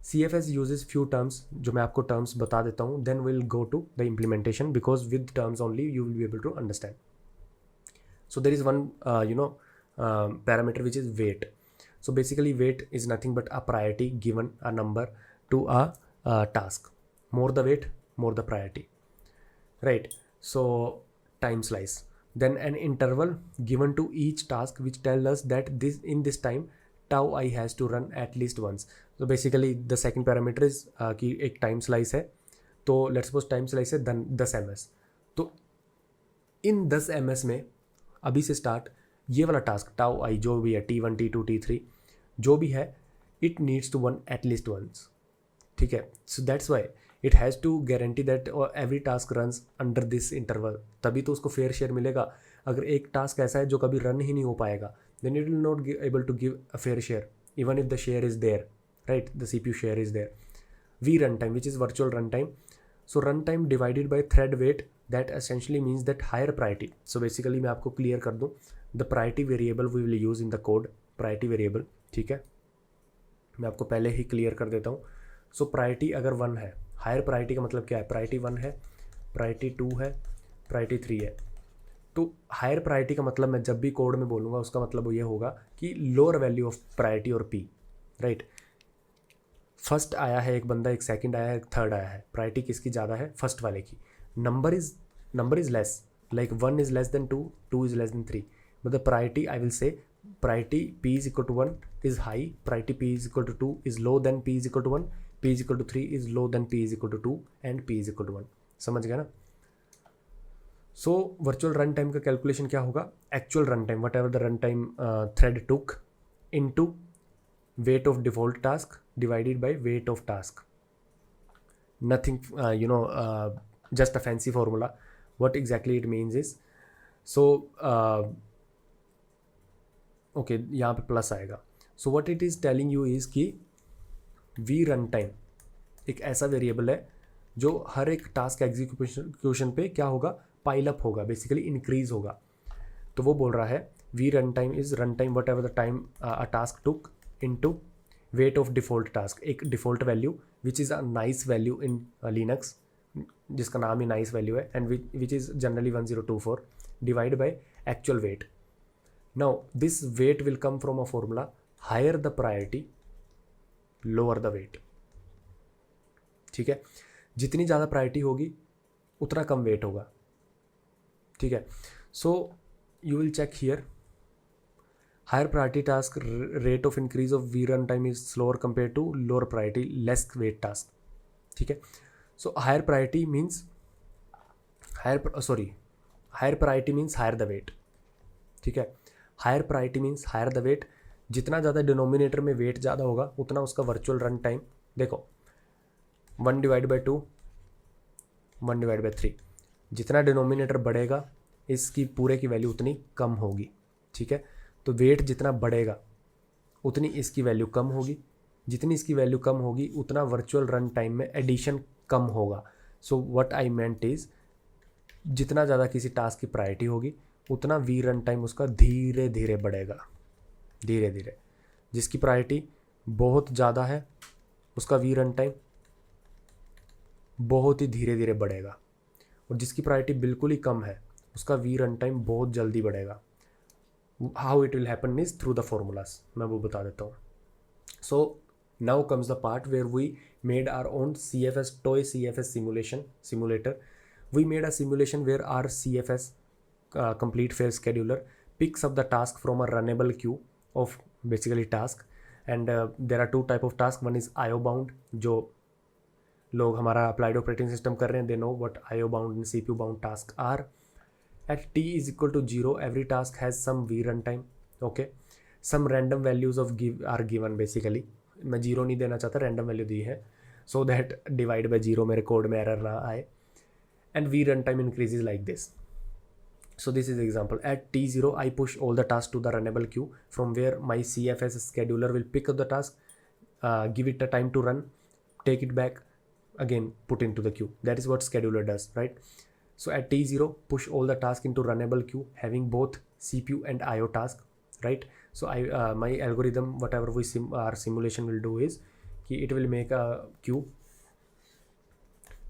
CFS uses few terms जो मैं आपको terms बता देता हूँ, then we'll go to the implementation because with terms only you will be able to understand. So there is one parameter which is weight. So basically weight is nothing but a priority given a number to a task. More the weight, more the priority, right? So time slice. then an interval given to each task which tell us that this in this time tau I has to run at least once. So basically the second parameter is कि एक time slice है, तो let's suppose time slice है 10 ms, तो इन 10 ms में अभी से start ये वाला टास्क टाउ आई जो भी है T1 T2 T3 जो भी है it needs to run at least once, ठीक है. So that's why it has to guarantee that every task runs under this interval, तभी तो उसको फेयर शेयर मिलेगा. अगर एक टास्क ऐसा है जो कभी रन ही नहीं हो पाएगा then it will not able to give a fair share even if the share is there, right, the CPU share is there. V runtime which is virtual runtime. So runtime divided by thread weight, that essentially means that higher priority. So basically मैं आपको clear कर दूँ, the priority variable we will use in the code, priority variable, ठीक है, मैं आपको पहले ही clear कर देता हूँ. So priority अगर 1 है, higher priority का मतलब क्या है, priority 1 है, priority 2 है, priority 3 है. तो हायर प्रायोरिटी का मतलब मैं जब भी कोड में बोलूँगा उसका मतलब वो ये होगा कि लोअर वैल्यू ऑफ प्रायोरिटी और पी, राइट. फर्स्ट आया है एक बंदा, एक सेकंड आया है, एक थर्ड आया है, प्रायोरिटी किसकी ज़्यादा है, फर्स्ट वाले की. Number is less, like 1 is less than 2, 2 is less than 3, मतलब priority I will say priority p is equal to 1 is high, priority p is equal to 2 is low than p is equal to 1, p is equal to 3 is low than p is equal to 2 and p is equal to 1. समझ गया ना. So virtual run time का calculation क्या होगा, actual run time what ever the run time thread took into weight of default task divided by weight of task. Nothing just a fancy formula. What exactly it means is, so okay, यहाँ पे plus आएगा. So what it is telling you is कि v runtime एक ऐसा variable है जो हर एक task execution पे क्या होगा, पाइल अप होगा, बेसिकली इंक्रीज होगा. तो वो बोल रहा है v runtime is runtime whatever the time a task took into weight of default task, एक default value which is a nice value in Linux जिसका नाम ही nice value है and which is generally 1024 divided by actual weight. Now this weight will come from a formula, higher the priority lower the weight. ठीक है, जितनी ज़्यादा priority होगी उतना कम wait होगा, ठीक है. So you will check here, higher priority task rate of increase of v runtime is slower compared to lower priority less weight task, ठीक है. So higher priority means higher priority means higher the weight, ठीक है. higher priority means higher the weight, जितना ज़्यादा denominator में wait ज़्यादा होगा उतना उसका वर्चुअल रन टाइम, देखो 1 डिवाइड बाई 2, 1 डिवाइड बाई 3, जितना डिनोमिनेटर बढ़ेगा इसकी पूरे की वैल्यू उतनी कम होगी, ठीक है. तो वेट जितना बढ़ेगा उतनी इसकी वैल्यू कम होगी, जितनी इसकी वैल्यू कम होगी उतना वर्चुअल रन टाइम में एडिशन कम होगा. So what I meant is, जितना ज़्यादा किसी टास्क की प्रायोरिटी होगी उतना वी रन टाइम उसका धीरे धीरे बढ़ेगा, धीरे धीरे. जिसकी प्रायोरिटी बहुत ज़्यादा है उसका वी रन टाइम बहुत ही धीरे धीरे बढ़ेगा, और जिसकी प्रायोरिटी बिल्कुल ही कम है उसका वी रन टाइम बहुत जल्दी बढ़ेगा. How it will happen is through the formulas, मैं वो बता देता हूँ. So now comes the part where we made our own toy CFS simulator. We made a simulation where our CFS complete phase scheduler picks up the task from a runnable queue of basically task, and there are two type of task. One is IO bound, जो लोग हमारा applied operating system कर रहे हैं, they know what IO bound and CPU bound tasks are. At t is equal to 0, every task has some v runtime, okay. Some random values of are given basically. मैं 0 नहीं देना चाहता, random value दी है so that divide by 0 मेरे code में error ना आए. And v runtime increases like this. So this is the example. At t0 I push all the tasks to the runnable queue from where my CFS scheduler will pick up the task, give it a time to run, take it back, again put into the queue. That is what scheduler does, right? So at t0 push all the task into runnable queue having both CPU and IO task, right? So my algorithm, whatever our simulation will do is कि it will make a queue,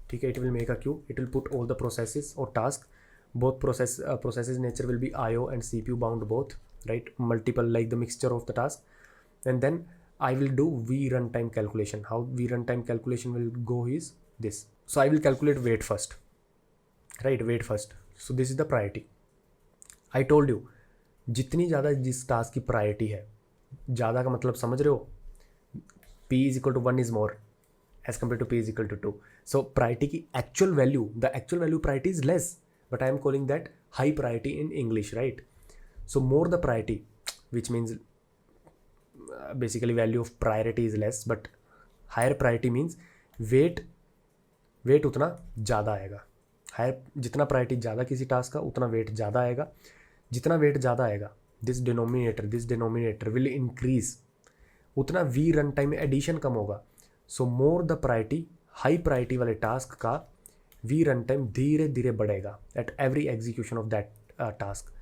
ठीक है, it will make a queue, it will put all the processes or task, both processes nature will be IO and CPU bound both, right, multiple like the mixture of the task, and then I will do v runtime calculation. How v runtime calculation will go is this. So I will calculate weight first, right, weight first. So this is the priority. I told you, जितनी ज़्यादा जिस task की priority है, ज़्यादा का मतलब समझ रहे हो, p is equal to 1 is more as compare to p is equal to 2. So priority की actual value, the actual value priority is less, but I am calling that high priority in English, right? So more the priority, which means basically value of priority is less, but higher priority means weight उतना ज़्यादा आएगा. Higher, जितना priority ज़्यादा किसी task का उतना wait ज़्यादा आएगा. जितना वेट ज़्यादा आएगा, दिस डिनोमिनेटर विल इंक्रीज, उतना वी रन टाइम में एडिशन कम होगा. So more the priority, high priority वाले टास्क का वी रन टाइम धीरे धीरे बढ़ेगा at every execution of that task.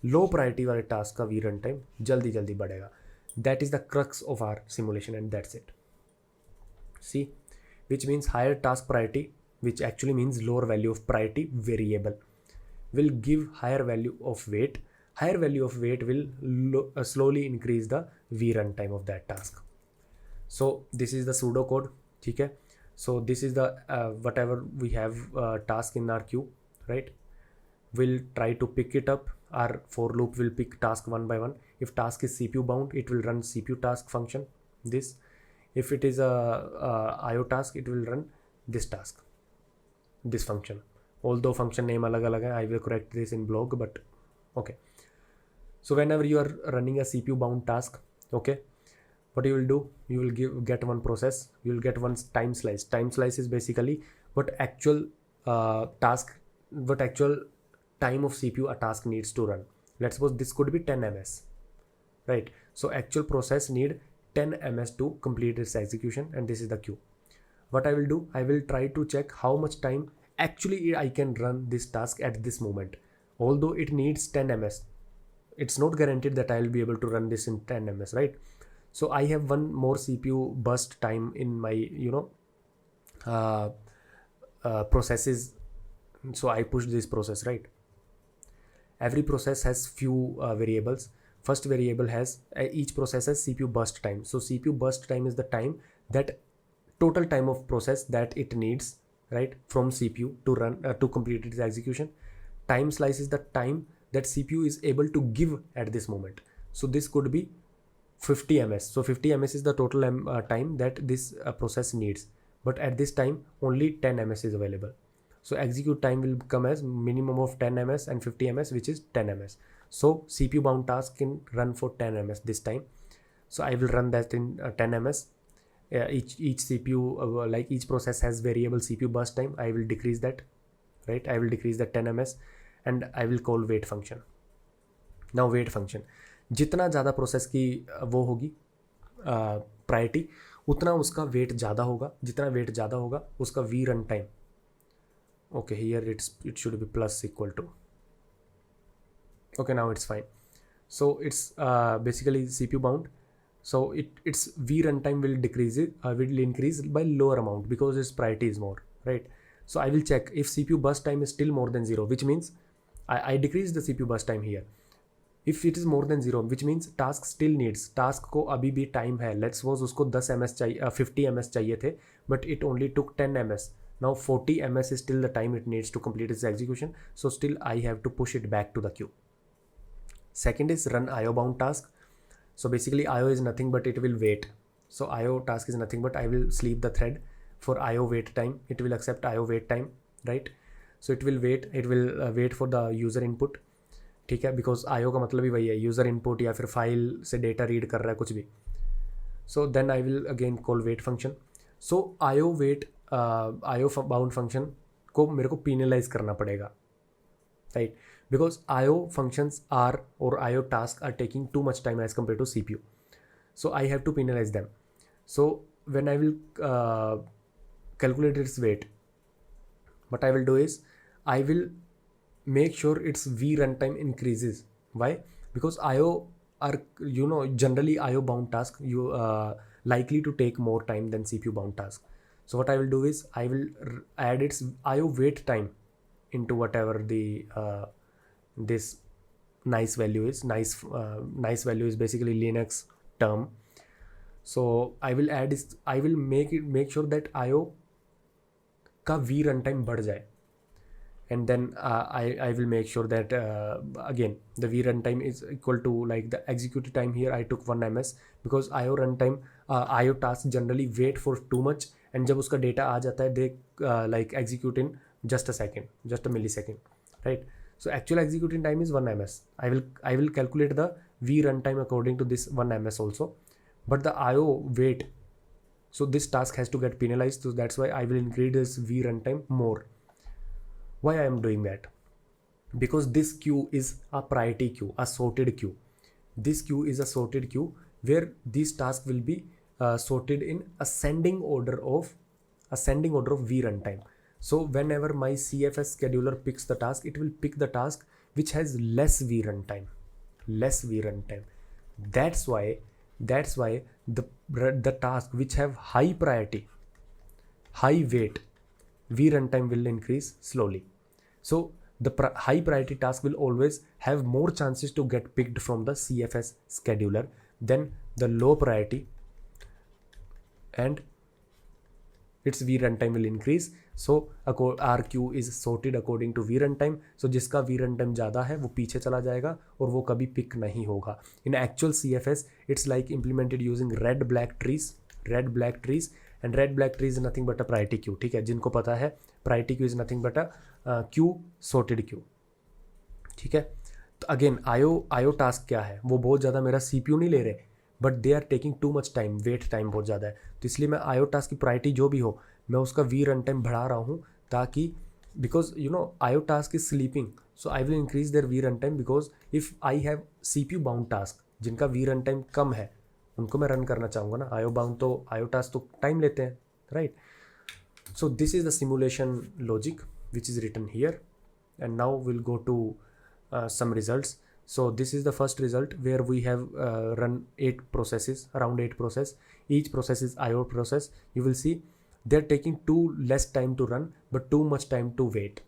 Low priority वाले टास्क का वी रन टाइम जल्दी जल्दी बढ़ेगा. That is the crux of our simulation and that's it. See, which means higher task priority, which actually means lower value of priority variable, will give higher value of weight. Higher value of weight will slowly increase the v run time of that task. So this is the pseudo code. ठीक है? So this is the whatever we have task in our queue, right? We'll try to pick it up. Our for loop will pick task one by one. If task is CPU bound, it will run CPU task function, this. If it is a IO task, it will run this task, this function. Although function name alag alag hai, I will correct this in blog, but okay. So whenever you are running a CPU bound task, okay, what you will do, you will get one process, you will get one time slice. Time slice is basically what actual task, what actual time of CPU a task needs to run. Let's suppose this could be 10 ms, right? So actual process need 10 ms to complete its execution, and this is the queue. What I will do, I will try to check how much time actually I can run this task at this moment. Although it needs 10 ms, it's not guaranteed that I will be able to run this in 10 ms, right? So I have one more CPU burst time in my processes. So I push this process, right? Every process has few variables. First variable has each process has CPU burst time. So CPU burst time is the time, that total time of process that it needs, right, from CPU to run to complete its execution. Time slice is the time that CPU is able to give at this moment. So this could be 50 ms. So 50 ms is the total time that this process needs, but at this time only 10 ms is available. So execute time will come as minimum of 10 ms and 50 ms, which is 10 ms. So CPU bound task can run for 10 ms this time. So I will run that in 10 ms. Each CPU, like each process has variable CPU burst time. I will decrease that, right? I will decrease that 10 ms, and I will call wait function. Now wait function, जितना ज़्यादा process की वो होगी priority, उतना उसका wait ज़्यादा होगा. जितना वेट ज़्यादा होगा उसका V run time, okay, here it should be plus equal to, okay, now it's fine. So it's basically CPU bound, so its v runtime will will increase by lower amount because its priority is more, right? So I will check if CPU burst time is still more than 0, which means I decrease the CPU burst time here. If it is more than 0, which means task still needs, task को अभी भी time है. Let's suppose उसको 10 ms चाहिए, 50 ms चाहिए थे, but it only took 10 ms. Now 40 ms is still the time it needs to complete its execution, so still I have to push it back to the queue. Second is run IO bound task. So basically IO is nothing but it will wait. So IO task is nothing but I will sleep the thread for IO wait time. It will accept IO wait time, right? So it will wait, wait for the user input, ठीक है, because IO का मतलब ही वही है, user input या फिर file से data read कर रहा है कुछ भी. So then I will again call weight function. So IO bound function को मेरे को पीनलाइज करना पड़ेगा, right? Because IO functions are और IO task are taking too much time as compare to CPU. So I have to penalise them. So when I will calculate its weight, what I will do is I will make sure its v runtime increases. Why? Because IO are, generally IO bound task likely to take more time than CPU bound task. So what I will do is I will add its IO wait time into whatever the this nice value is. Nice value is basically Linux term. So I will make sure that IO का v runtime बढ़ जाए, and then I will make sure that again the v runtime is equal to like the executed time. Here I took 1 ms because IO runtime IO task generally wait for too much, and जब उसका data आ जाता है they like execute in just a second, just a millisecond, right? So actual executing time is 1 ms. I will calculate the v runtime according to this 1 ms also, but the IO wait, so this task has to get penalized, so that's why I will increase this v runtime more. Why I am doing that? Because this queue is a priority queue, a sorted queue. This queue is a sorted queue where these tasks will be sorted in ascending order of v runtime. So whenever my CFS scheduler picks the task, it will pick the task which has less v runtime. That's why the task which have high priority, high weight, v runtime will increase slowly. So the high priority task will always have more chances to get picked from the CFS scheduler than the low priority, and its v runtime will increase. So our queue is sorted according to v runtime. So जिसका v runtime ज़्यादा है वो पीछे चला जाएगा और वो कभी pick नहीं होगा. In actual CFS it's like implemented using red black trees, and red black tree is nothing but a priority queue. ठीक है, जिनको पता है priority queue is nothing but a queue, sorted queue. ठीक है, तो अगेन IO टास्क क्या है, वो बहुत ज़्यादा मेरा CPU नहीं ले रहे, but they are taking too much time, wait time बहुत ज़्यादा है. तो इसलिए मैं IO टास्क की प्रायोरिटी जो भी हो मैं उसका v रन टाइम बढ़ा रहा हूँ, ताकि because IO task is sleeping, so I will increase their v run time, because if I have CPU bound task जिनका v रन टाइम कम है उनको मैं रन करना चाहूँगा ना. IO टास्क तो टाइम लेते हैं, right? So this is the simulation logic which is written here, and now we'll go to some results. So this is the first result where we have run 8 processes, around 8 process. Each process is IO process. You will see they're taking too less time to run but too much time to wait,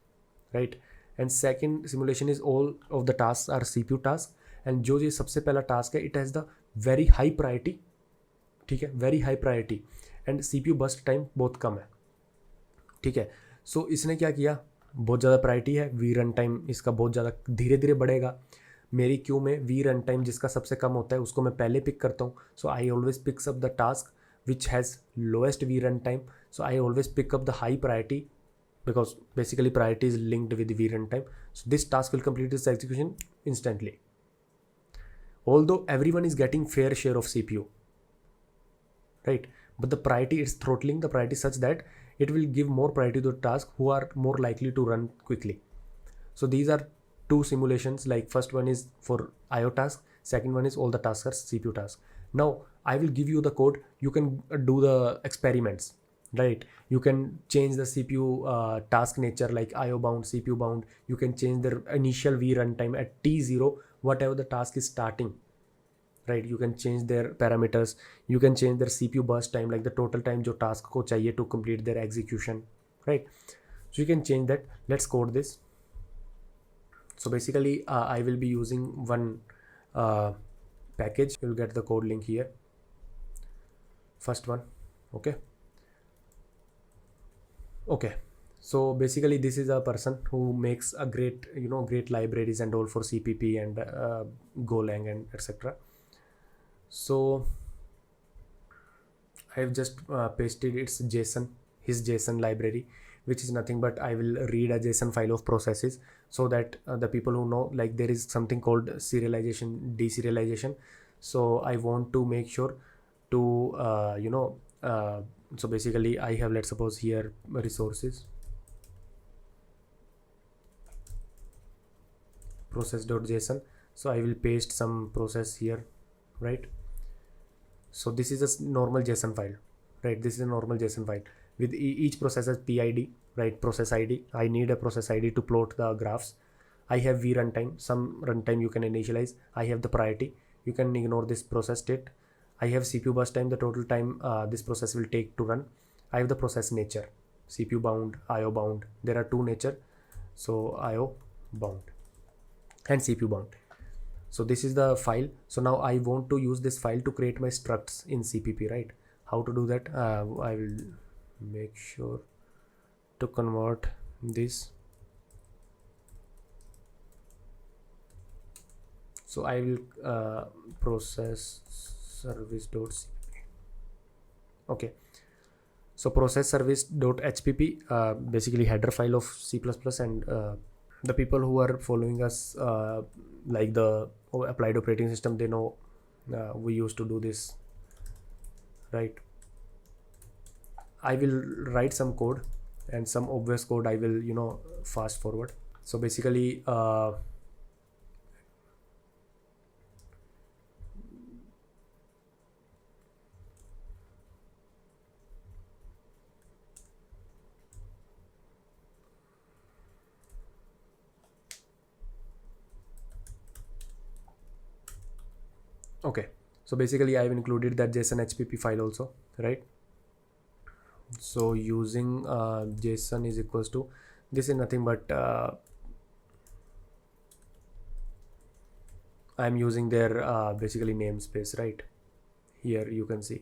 right? And second simulation is all of the tasks are CPU tasks, and जो ये सबसे पहला task है it has the very high priority, ठीक है, very high priority, and CPU burst time बहुत कम है, ठीक है. सो इसने क्या किया, बहुत ज़्यादा प्रायोरिटी है, वी रन टाइम इसका बहुत ज़्यादा धीरे धीरे बढ़ेगा. मेरी क्यू में वी रन टाइम जिसका सबसे कम होता है उसको मैं पहले पिक करता हूँ. So I always picks up the task which has lowest v run time. So I always pick up the high priority because basically priority is linked with v run time. So this task will complete this execution instantly. Although everyone is getting fair share of CPU, right? But the priority is throttling the priority such that it will give more priority to the task who are more likely to run quickly. So these are two simulations, like first one is for IO task, second one is all the tasks are CPU tasks. Now I will give you the code, you can do the experiments, right? You can change the CPU task nature like IO bound, CPU bound. You can change their initial v runtime at t0 whatever the task is starting, right? You can change their parameters, you can change their CPU burst time, like the total time जो task को चाहिए to complete their execution, right? So you can change that. Let's code this. So basically I will be using one package. You'll get the code link here, first one. Okay, so basically this is a person who makes a great great libraries and all for CPP and Golang and etc. So I have just pasted its JSON, his JSON library, which is nothing but I will read a JSON file of processes, so that the people who know, like there is something called serialization, deserialization. So I want to make sure to so basically I have, let's suppose here, resources process.json. So I will paste some process here, right? So this is a normal JSON file, right? This is a normal JSON file with each process as PID, right? Process ID. I need a process ID to plot the graphs. I have v runtime, some runtime you can initialize. I have the priority, you can ignore this process state. I have CPU burst time, the total time this process will take to run. I have the process nature, CPU bound, IO bound. There are two nature, so IO bound and CPU bound. So this is the file. So now I want to use this file to create my structs in CPP, right? How to do that? I will make sure to convert this So I will process service.cpp. Okay, so process service.hpp, basically header file of C++, and the people who are following us like the applied operating system, they know we used to do this, right? I will write some code, and some obvious code I will fast forward. So basically okay, so basically I've included that JSON HPP file also, right? So using JSON is equals to, this is nothing but I'm using their basically namespace, right? Here you can see,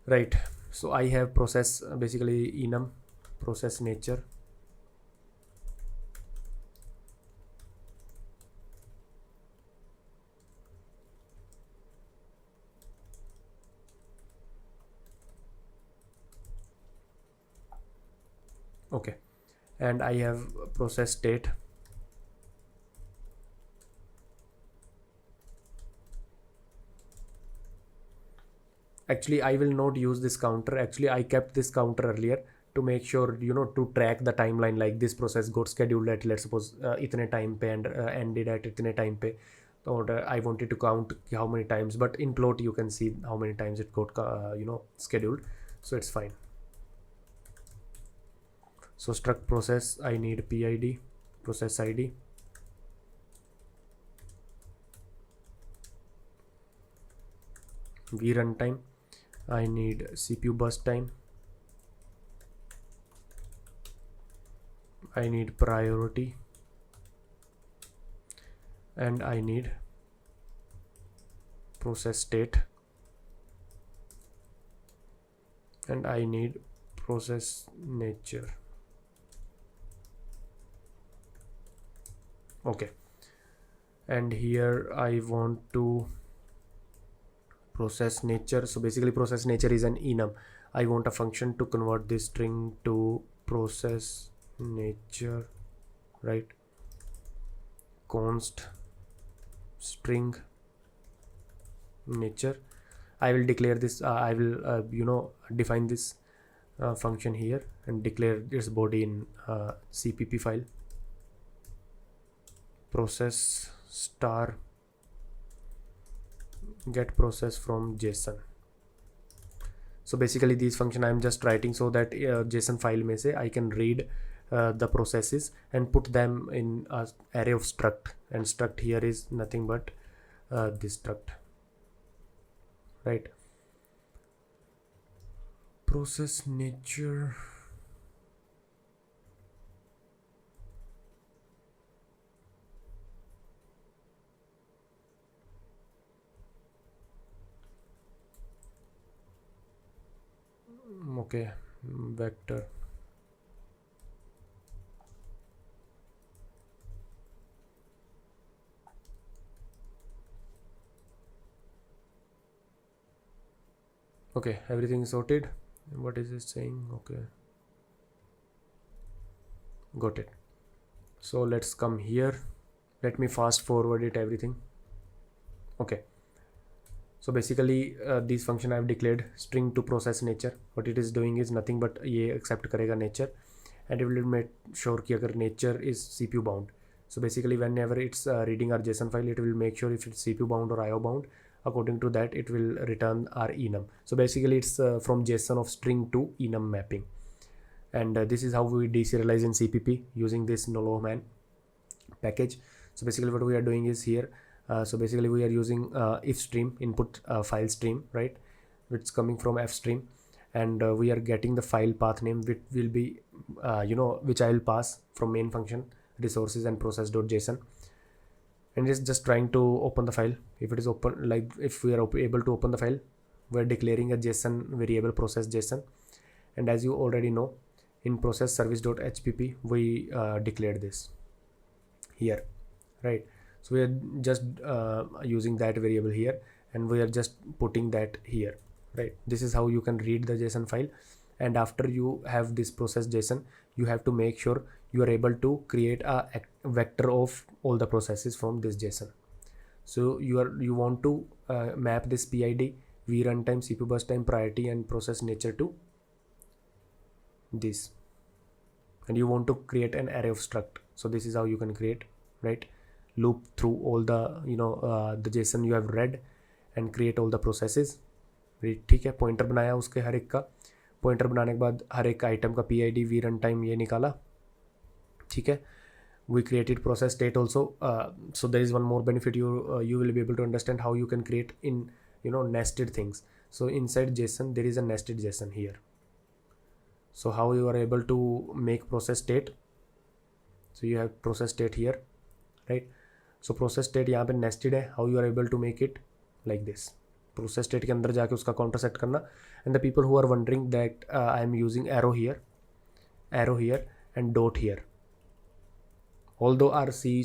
right? So I have process, basically enum process nature, okay, and I have process state, actually I will not use this counter. Actually I kept this counter earlier to make sure, to track the timeline, like this process got scheduled at, let's suppose itne time pe, and ended at itne time pe, or I wanted to count how many times, but in plot you can see how many times it got scheduled, so it's fine. So struct process, I need PID, process ID, v runtime, I need CPU burst time, I need priority, and I need process state, and I need process nature. Okay, and here I want to process nature. So basically process nature is an enum. I want a function to convert this string to process nature, right? Const string nature. I will declare this, I will define this function here and declare its body in cpp file, process star get process from JSON. So basically these function I am just writing so that JSON file may say I can read the processes and put them in a array of struct, and struct here is nothing but this struct, right? Process nature, okay, vector, okay, everything is sorted. What is it saying? Okay, got it. So let's come here, let me fast forward it everything. Okay, so basically this function I have declared string to process nature. What it is doing is nothing but ये accept करेगा nature, and it will make sure कि अगर nature is CPU bound. So basically whenever it's reading our JSON file, it will make sure if it's CPU bound or IO bound. According to that, it will return our enum. So basically it's from JSON of string to enum mapping, and this is how we deserialize in CPP using this noloman package. So basically what we are doing is here, so basically we are using if stream input file stream, right, which is coming from f stream, and we are getting the file path name, which will be which I will pass from main function resources and process.json, and it's just trying to open the file. If it is open, like if we are able to open the file, we're declaring a JSON variable process JSON, and as you already know, in process service.hpp we declared this here, right? So we are just using that variable here, and we are just putting that here, right? This is how you can read the JSON file. And after you have this process JSON, you have to make sure you are able to create a vector of all the processes from this JSON. So you want to map this PID, v runtime, CPU burst time, priority, and process nature to this, and you want to create an array of struct. So this is how you can create, right? Loop through all the the JSON you have read and create all the processes. ठीक है, pointer बनाया उसके हर एक का, pointer बनाने के बाद हर एक आइटम का PID, v runtime ये निकाला, ठीक है. We created process state also. So there is one more benefit, you will be able to understand how you can create in nested things. So inside JSON there is a nested JSON here. So how you are able to make process state? So you have process state here, right? So process state यहाँ पे nested है. How you are able to make it like this? Process state के अंदर जाके उसका counter set करना. And the people who are wondering that I am using arrow here and dot here. Although our C++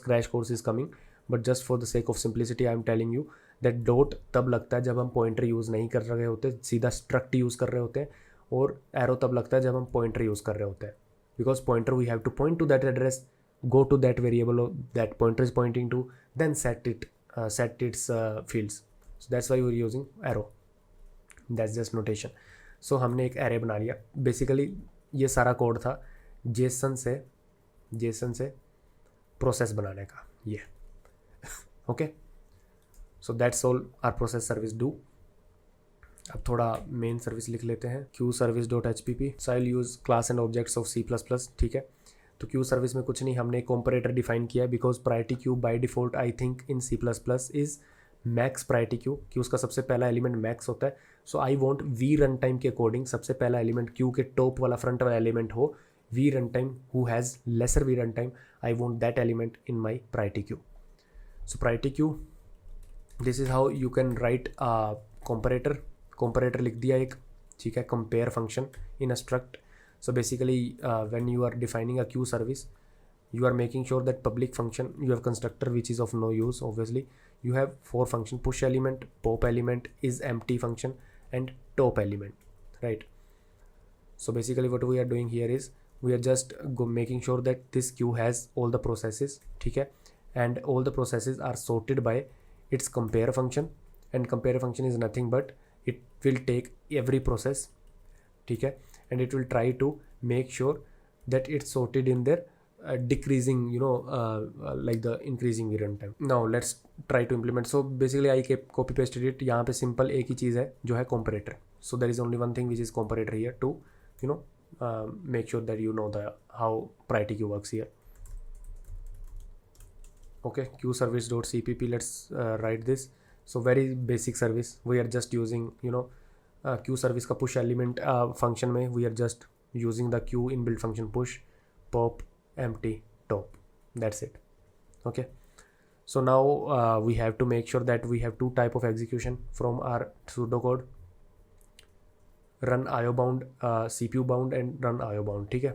crash course is coming, but just for the sake of simplicity I am telling you that dot तब लगता है जब हम pointer use नहीं कर रहे होते, सीधा struct use कर रहे होते हैं, और arrow तब लगता है जब हम pointer use कर रहे होते हैं. Because pointer we have to point to that address, go to that variable that pointer is pointing to, then set its fields. So that's why we're using arrow. That's just notation. So हमने एक array बना लिया. Basically ये सारा code था JSON से process बनाने का, ये okay. So that's all our process service do. अब थोड़ा मेन सर्विस लिख लेते हैं, queue service dot HPP. So I use class and objects of C++, ठीक है. तो क्यू सर्विस में कुछ नहीं, हमने कंपैरेटर डिफाइन किया, because priority queue by default I think in C++ is max priority queue, कि उसका सबसे पहला एलिमेंट मैक्स होता है. So I want v run time के अकॉर्डिंग सबसे पहला एलिमेंट क्यू के टॉप वाला फ्रंट वाला एलिमेंट हो v runtime, who has lesser v runtime. I want that element in my priority queue. So priority queue, this is how you can write a comparator लिख दिया एक, ठीक है, compare function in a struct. So basically when you are defining a queue service, you are making sure that public function, you have constructor which is of no use. Obviously you have 4 function: push element, pop element, is empty function, and top element, right? So basically what we are doing here is we are just making sure that this queue has all the processes, ठीक है, and all the processes are sorted by its compare function. And compare function is nothing but it will take every process, ठीक है, and it will try to make sure that it's sorted in their decreasing, like the increasing runtime. Now let's try to implement. So basically I copy pasted it. यहाँ पे simple एक ही चीज़ है जो है comparator. So there is only one thing which is comparator here to make sure that you know how priority queue works here. Okay, queue service dot cpp. Let's write this. So very basic service. We are just using queue service का push element function में we are just using the queue inbuilt function push, pop, empty, top. That's it. Okay. So now we have to make sure that we have 2 type of execution from our pseudocode. Run IO bound, CPU bound and run IO bound, ठीक है,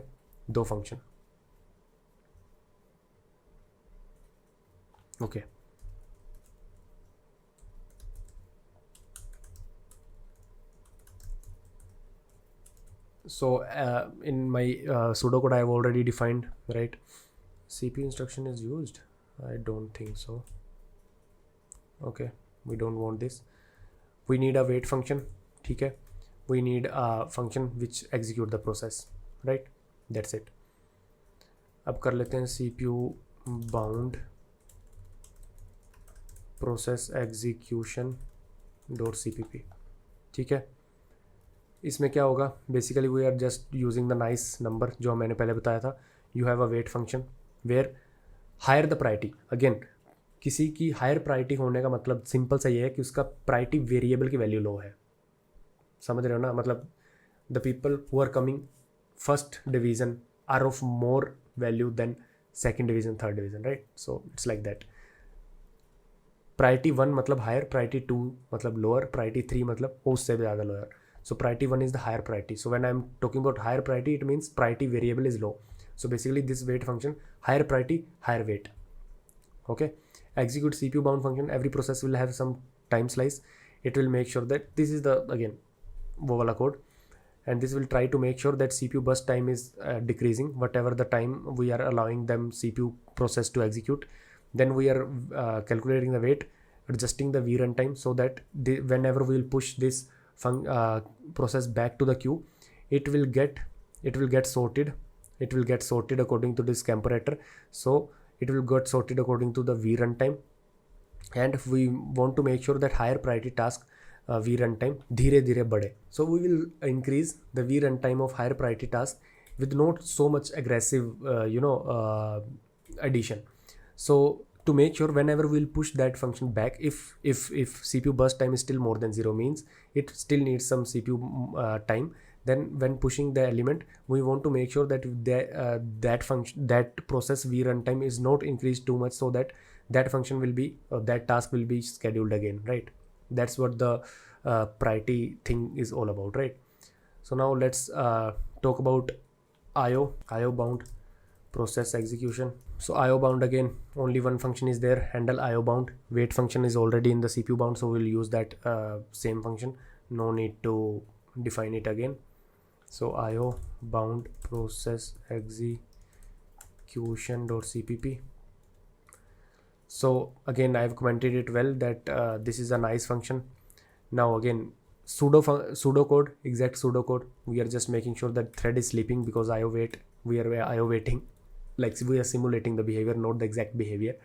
2 function. Okay. So in my pseudocode I have already defined, right? CPU instruction is used. I don't think so. Okay, we don't want this. We need a wait function, ठीक है. We need a function which execute the process, right? That's it. अब कर लेते हैं CPU bound process execution dot cpp, ठीक है. इसमें क्या होगा, basically we are just using the nice number जो मैंने पहले बताया था. You have a weight function where higher the priority. Again किसी की हायर प्रायोरिटी होने का मतलब सिंपल सा ये है कि उसका प्रायोरिटी वेरिएबल की वैल्यू लो है. समझ रहे हो ना, मतलब the people who are coming first division are of more value than second division, third division, right? So it's like that. Priority 1 मतलब हायर, प्रायोरिटी 2 मतलब लोअर, प्रायोरिटी 3 मतलब उससे ज़्यादा lower. So priority 1 is the higher priority. So when I am talking about higher priority, it means priority variable is low. So basically this wait function, higher priority, higher wait. Okay, execute CPU bound function. Every process will have some time slice. It will make sure that this is the again Vovala code, and this will try to make sure that CPU burst time is decreasing whatever the time we are allowing them CPU process to execute. Then we are calculating the weight, adjusting the v runtime, so that whenever we will push this process back to the queue, it will get sorted. It will get sorted according to this comparator. So it will get sorted according to the v runtime, and we want to make sure that higher priority task v runtime धीरे धीरे बढ़े. So we will increase the v runtime of higher priority task with not so much aggressive addition. So to make sure whenever we'll push that function back, if CPU burst time is still more than 0, means it still needs some CPU time, then when pushing the element, we want to make sure that that process v runtime is not increased too much, so that that function will be that task will be scheduled again, right? That's what the priority thing is all about, right? So now let's talk about IO bound process execution. So IO bound, again only one function is there, handle IO bound. Wait function is already in the CPU bound, so we'll use that same function. No need to define it again. So IO bound process execution.cpp. So again I've commented it well that this is a nice function. Now again pseudocode, exact pseudocode. We are just making sure that thread is sleeping because IO wait, we are IO waiting, like we are simulating the behavior, not the exact behavior.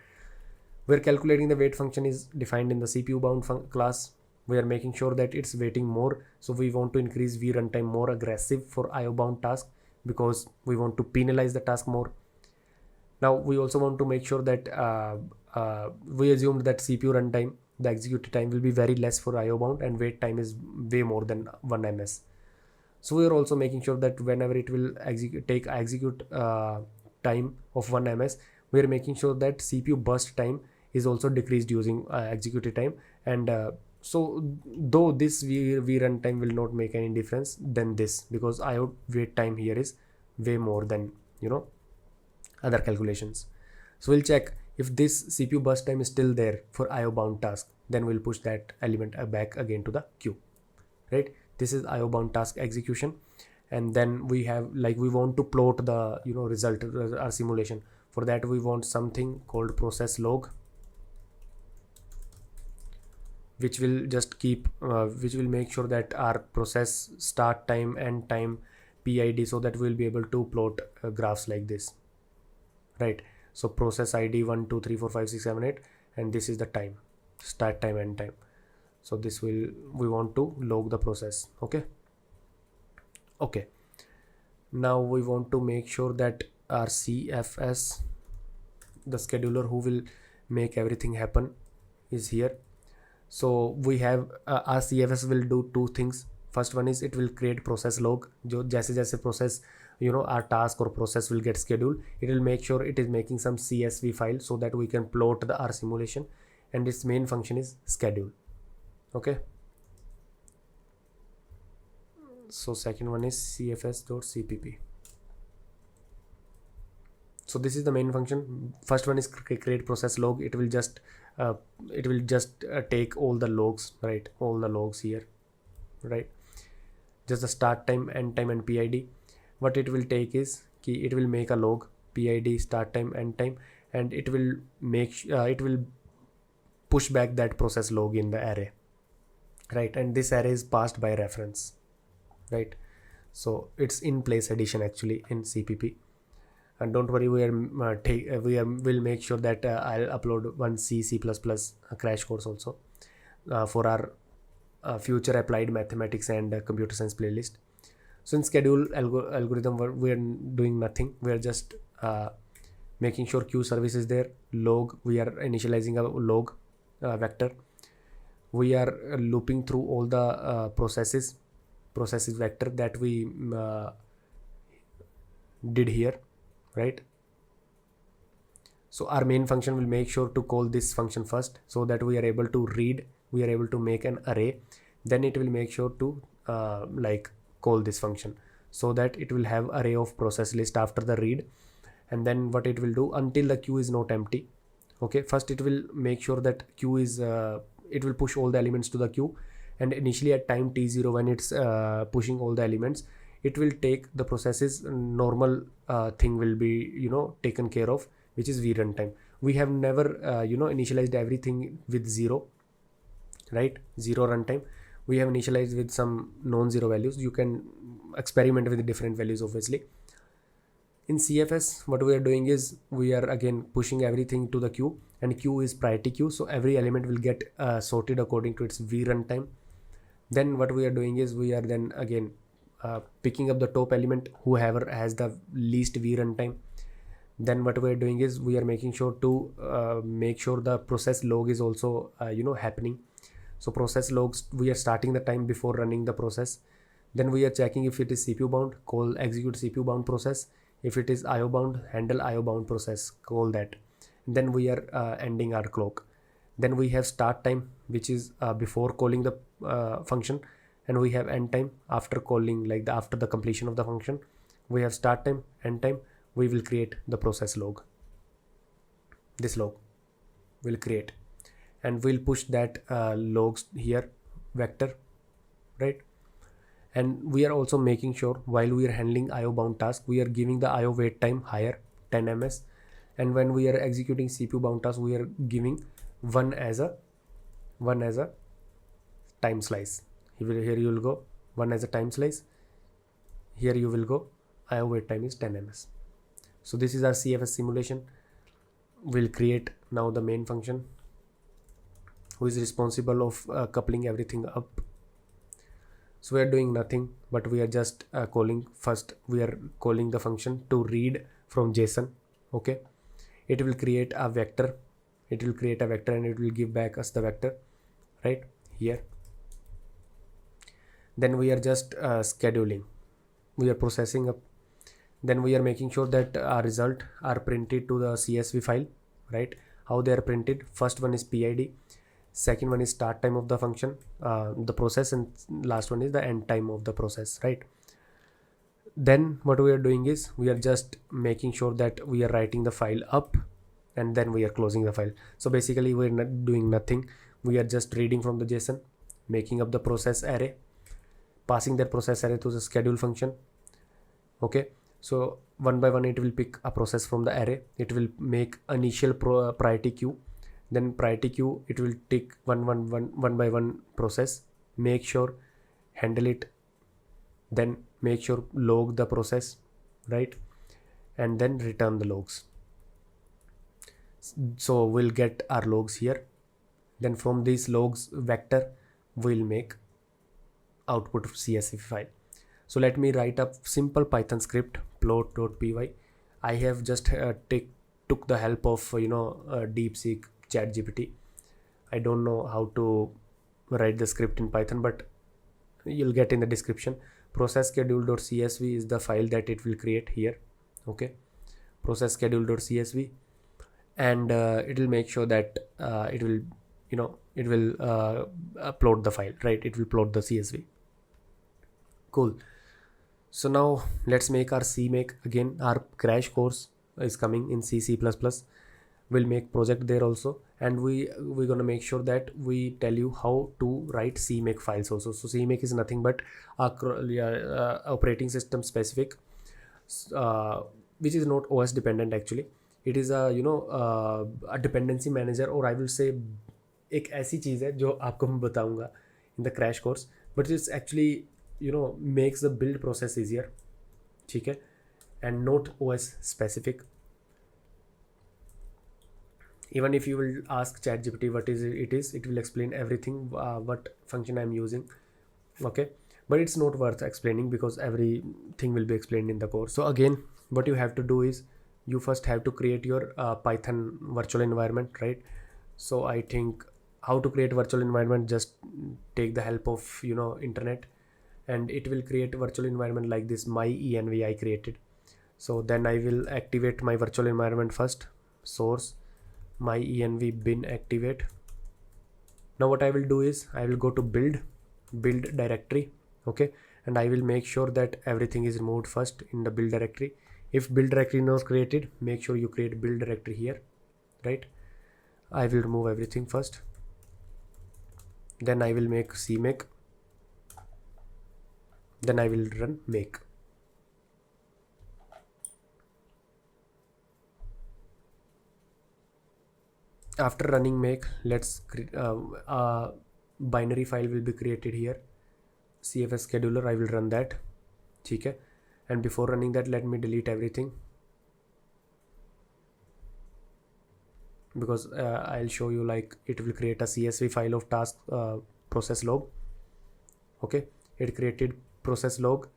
We're calculating the wait function is defined in the CPU bound class. We are making sure that it's waiting more, so we want to increase v runtime more aggressive for IO bound task because we want to penalize the task more. Now we also want to make sure that we assumed that CPU runtime, the execute time, will be very less for IO bound, and wait time is way more than 1 ms. So we are also making sure that whenever it will take execute time of 1 ms, we are making sure that CPU burst time is also decreased using execute time. And so though this v runtime will not make any difference than this, because IO wait time here is way more than other calculations. So we'll check if this CPU burst time is still there for IO bound task, then we'll push that element back again to the queue, right? This is IO bound task execution. And then we have, like, we want to plot the result, our simulation. For that we want something called process log, which will just keep which will make sure that our process start time, end time, PID, so that we'll be able to plot graphs like this, right? So process ID 1 2 3 4 5 6 7 8, and this is the time, start time, end time. So this we want to log the process. Okay, now we want to make sure that our CFS, the scheduler who will make everything happen, is here. So we have our CFS will do two things. First one is it will create process log. जो जैसे process our task or process will get scheduled, it will make sure it is making some CSV file so that we can plot our simulation, and its main function is schedule. Okay, so second one is cfs.cpp. So this is the main function. First one is create process log. It will just take all the logs, right? All the logs here, right? Just the start time, end time, and PID. What it will take is it will make a log, PID, start time, end time, and it will make it will push back that process log in the array, right? And this array is passed by reference, right? So it's in place addition actually in CPP. And don't worry, we'll make sure that I'll upload one C++ crash course also for our future applied mathematics and computer science playlist. So in schedule algorithm, we are doing nothing. We are just making sure queue service is there. Log, we are initializing a log vector. We are looping through all the processes vector that we did here, right? So our main function will make sure to call this function first, so that we are able to read, we are able to make an array. Then it will make sure to call this function, so that it will have array of process list after the read. And then what it will do, until the queue is not empty, Okay, first it will make sure that queue is it will push all the elements to the queue, and initially at time t0 when it's pushing all the elements, it will take the processes normal thing will be taken care of, which is v runtime. We have never initialized everything with 0, right? 0 runtime. We have initialized with some non-zero values. You can experiment with different values obviously. In CFS, what we are doing is we are again pushing everything to the queue, and queue is priority queue, so every element will get sorted according to its v runtime. Then what we are doing is we are then again picking up the top element, whoever has the least v runtime. Then what we are doing is we are making sure to make sure the process log is also happening. So process logs, we are starting the time before running the process. Then we are checking if it is CPU bound, call execute CPU bound process. If it is IO bound, handle IO bound process, call that. Then we are ending our clock. Then we have start time, which is before calling the function, and we have end time after calling, like after the completion of the function. We have start time, end time. We will create the process log. This log will create, and we'll push that logs here vector, right? And we are also making sure while we are handling IO bound task, we are giving the IO wait time higher, 10 ms, and when we are executing CPU bound task, we are giving one as a time slice. Here you will go one as a time slice. Here you will go IO wait time is 10 ms. So this is our CFS simulation. We'll create now the main function, who is responsible of coupling everything up. So we are doing nothing, but we are just calling. First we are calling the function to read from JSON. Okay, it will create a vector. And it will give back us the vector right here. Then we are just scheduling. We are processing up. Then we are making sure that our result are printed to the CSV file, right? How they are printed: first one is PID, second one is start time of the function, the process, and last one is the end time of the process, right? Then what we are doing is we are just making sure that we are writing the file up, and then we are closing the file. So basically we're not doing nothing. We are just reading from the JSON, making up the process array, passing that process array to the schedule function. Okay, so one by one it will pick a process from the array. It will make initial priority queue. Then priority queue, it will take one by one process, make sure handle it, then make sure log the process, right? And then return the logs. So we'll get our logs here. Then from these logs vector, we'll make output of CSV file. So let me write a simple Python script, plot.py. I have just took the help of DeepSeek, ChatGPT. I don't know how to write the script in Python, but you'll get in the description. Process schedule.csv is the file that it will create here. Okay, process schedule.csv, and it will make sure that it will upload the file, right? It will upload the CSV. Cool. So now let's make our CMake. Again, our crash course is coming in C++. We'll make project there also, and we're gonna make sure that we tell you how to write CMake files also. So CMake is nothing but operating system specific, which is not OS dependent actually. It is a a dependency manager, or I will say एक ऐसी चीज़ है जो आपको मैं बताऊंगा in the crash course, but it's actually makes the build process easier, ठीक है, and not OS specific. Even if you will ask ChatGPT what is it will explain everything, what function I'm using. Okay, but it's not worth explaining because everything will be explained in the course. So again, what you have to do is you first have to create your Python virtual environment, right? So I think how to create virtual environment, just take the help of internet, and it will create virtual environment like this. My env I created. So then I will activate my virtual environment first. Source my env bin activate. Now what I will do is I will go to build directory. Okay, and I will make sure that everything is removed first in the build directory. If build directory is not created, make sure you create build directory here, right? I will remove everything first, then I will make cmake, then I will run make. After running make, let's binary file will be created here, cfs scheduler. I will run that. Okay, and before running that, let me delete everything, because I'll show you, like, it will create a csv file of task process log. Okay, it created process log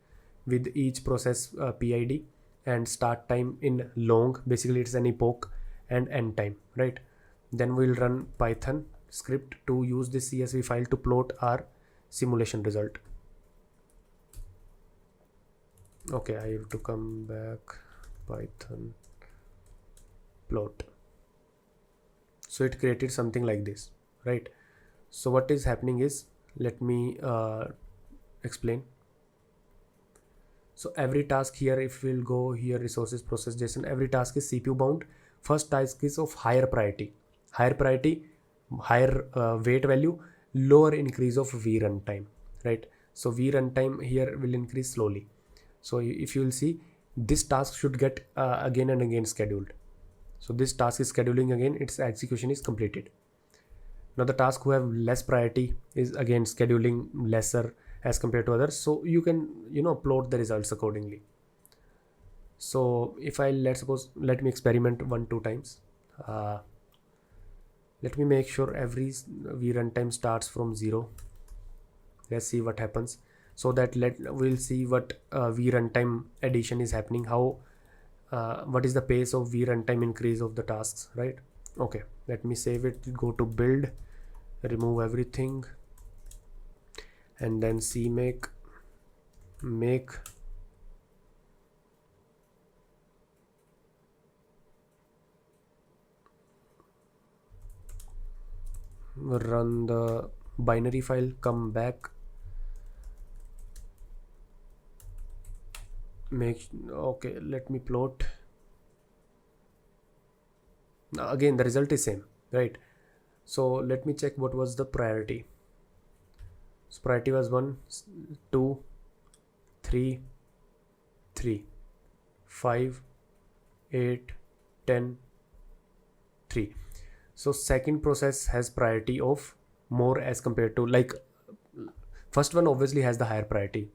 with each process PID and start time in long. Basically it's an epoch and end time, right? Then we'll run Python script to use this CSV file to plot our simulation result. Okay, I have to come back, Python plot. So it created something like this, right? So what is happening is, let me explain. So every task here, if we'll go here, resources process JSON, every task is CPU bound. First task is of higher priority, higher weight value, lower increase of v runtime, right? So v runtime here will increase slowly. So if you will see, this task should get again and again scheduled. So this task is scheduling again, its execution is completed. Now the task who have less priority is again scheduling lesser as compared to others. So you can, plot the results accordingly. So if I, let me experiment 1-2 times. Let me make sure every v runtime starts from 0. Let's see what happens. So that we'll see what v runtime addition is happening, how what is the pace of v runtime increase of the tasks, right? Okay, let me save it, go to build, remove everything, and then cmake, make, run the binary file, come back, make, okay, let me plot. Now again the result is same, right? So let me check what was the priority. So priority was 1, 2, 3, 3, 5, 8, 10, 3. So second process has priority of more as compared to, like, first one obviously has the higher priority.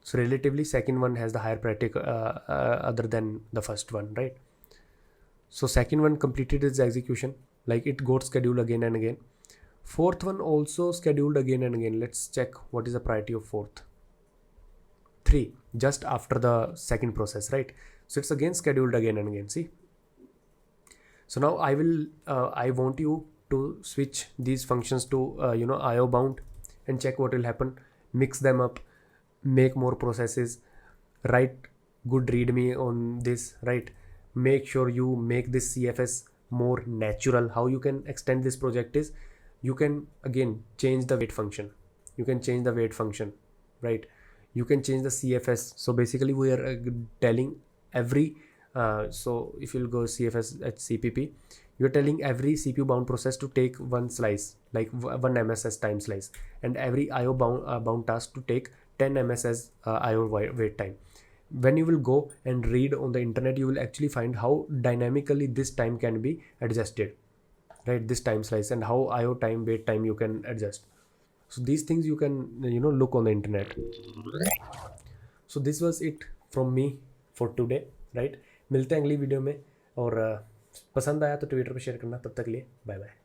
So relatively second one has the higher priority other than the first one, right? So second one completed its execution, like it got scheduled again and again. Fourth one also scheduled again and again. Let's check what is the priority of fourth. 3, just after the second process, right? So it's again scheduled again and again. See, so now I want you to switch these functions to IO bound and check what will happen. Mix them up, make more processes, write good readme on this, right? Make sure you make this CFS more natural. How you can extend this project is, you can again change the weight function. You can change the weight function, right? You can change the CFS. So basically we are telling every so if you'll go CFS at CPP, you're telling every CPU bound process to take one slice, like 1 MSS time slice, and every IO bound task to take 10 MSS IO wait time. When you will go and read on the internet, you will actually find how dynamically this time can be adjusted, right? This time slice, and how IO time, wait time you can adjust. So these things you can look on the internet. So this was it from me for today, right? मिलते हैं अगली video में, और पसंद आया तो Twitter पर share करना। तब तक लिए बाय बाय।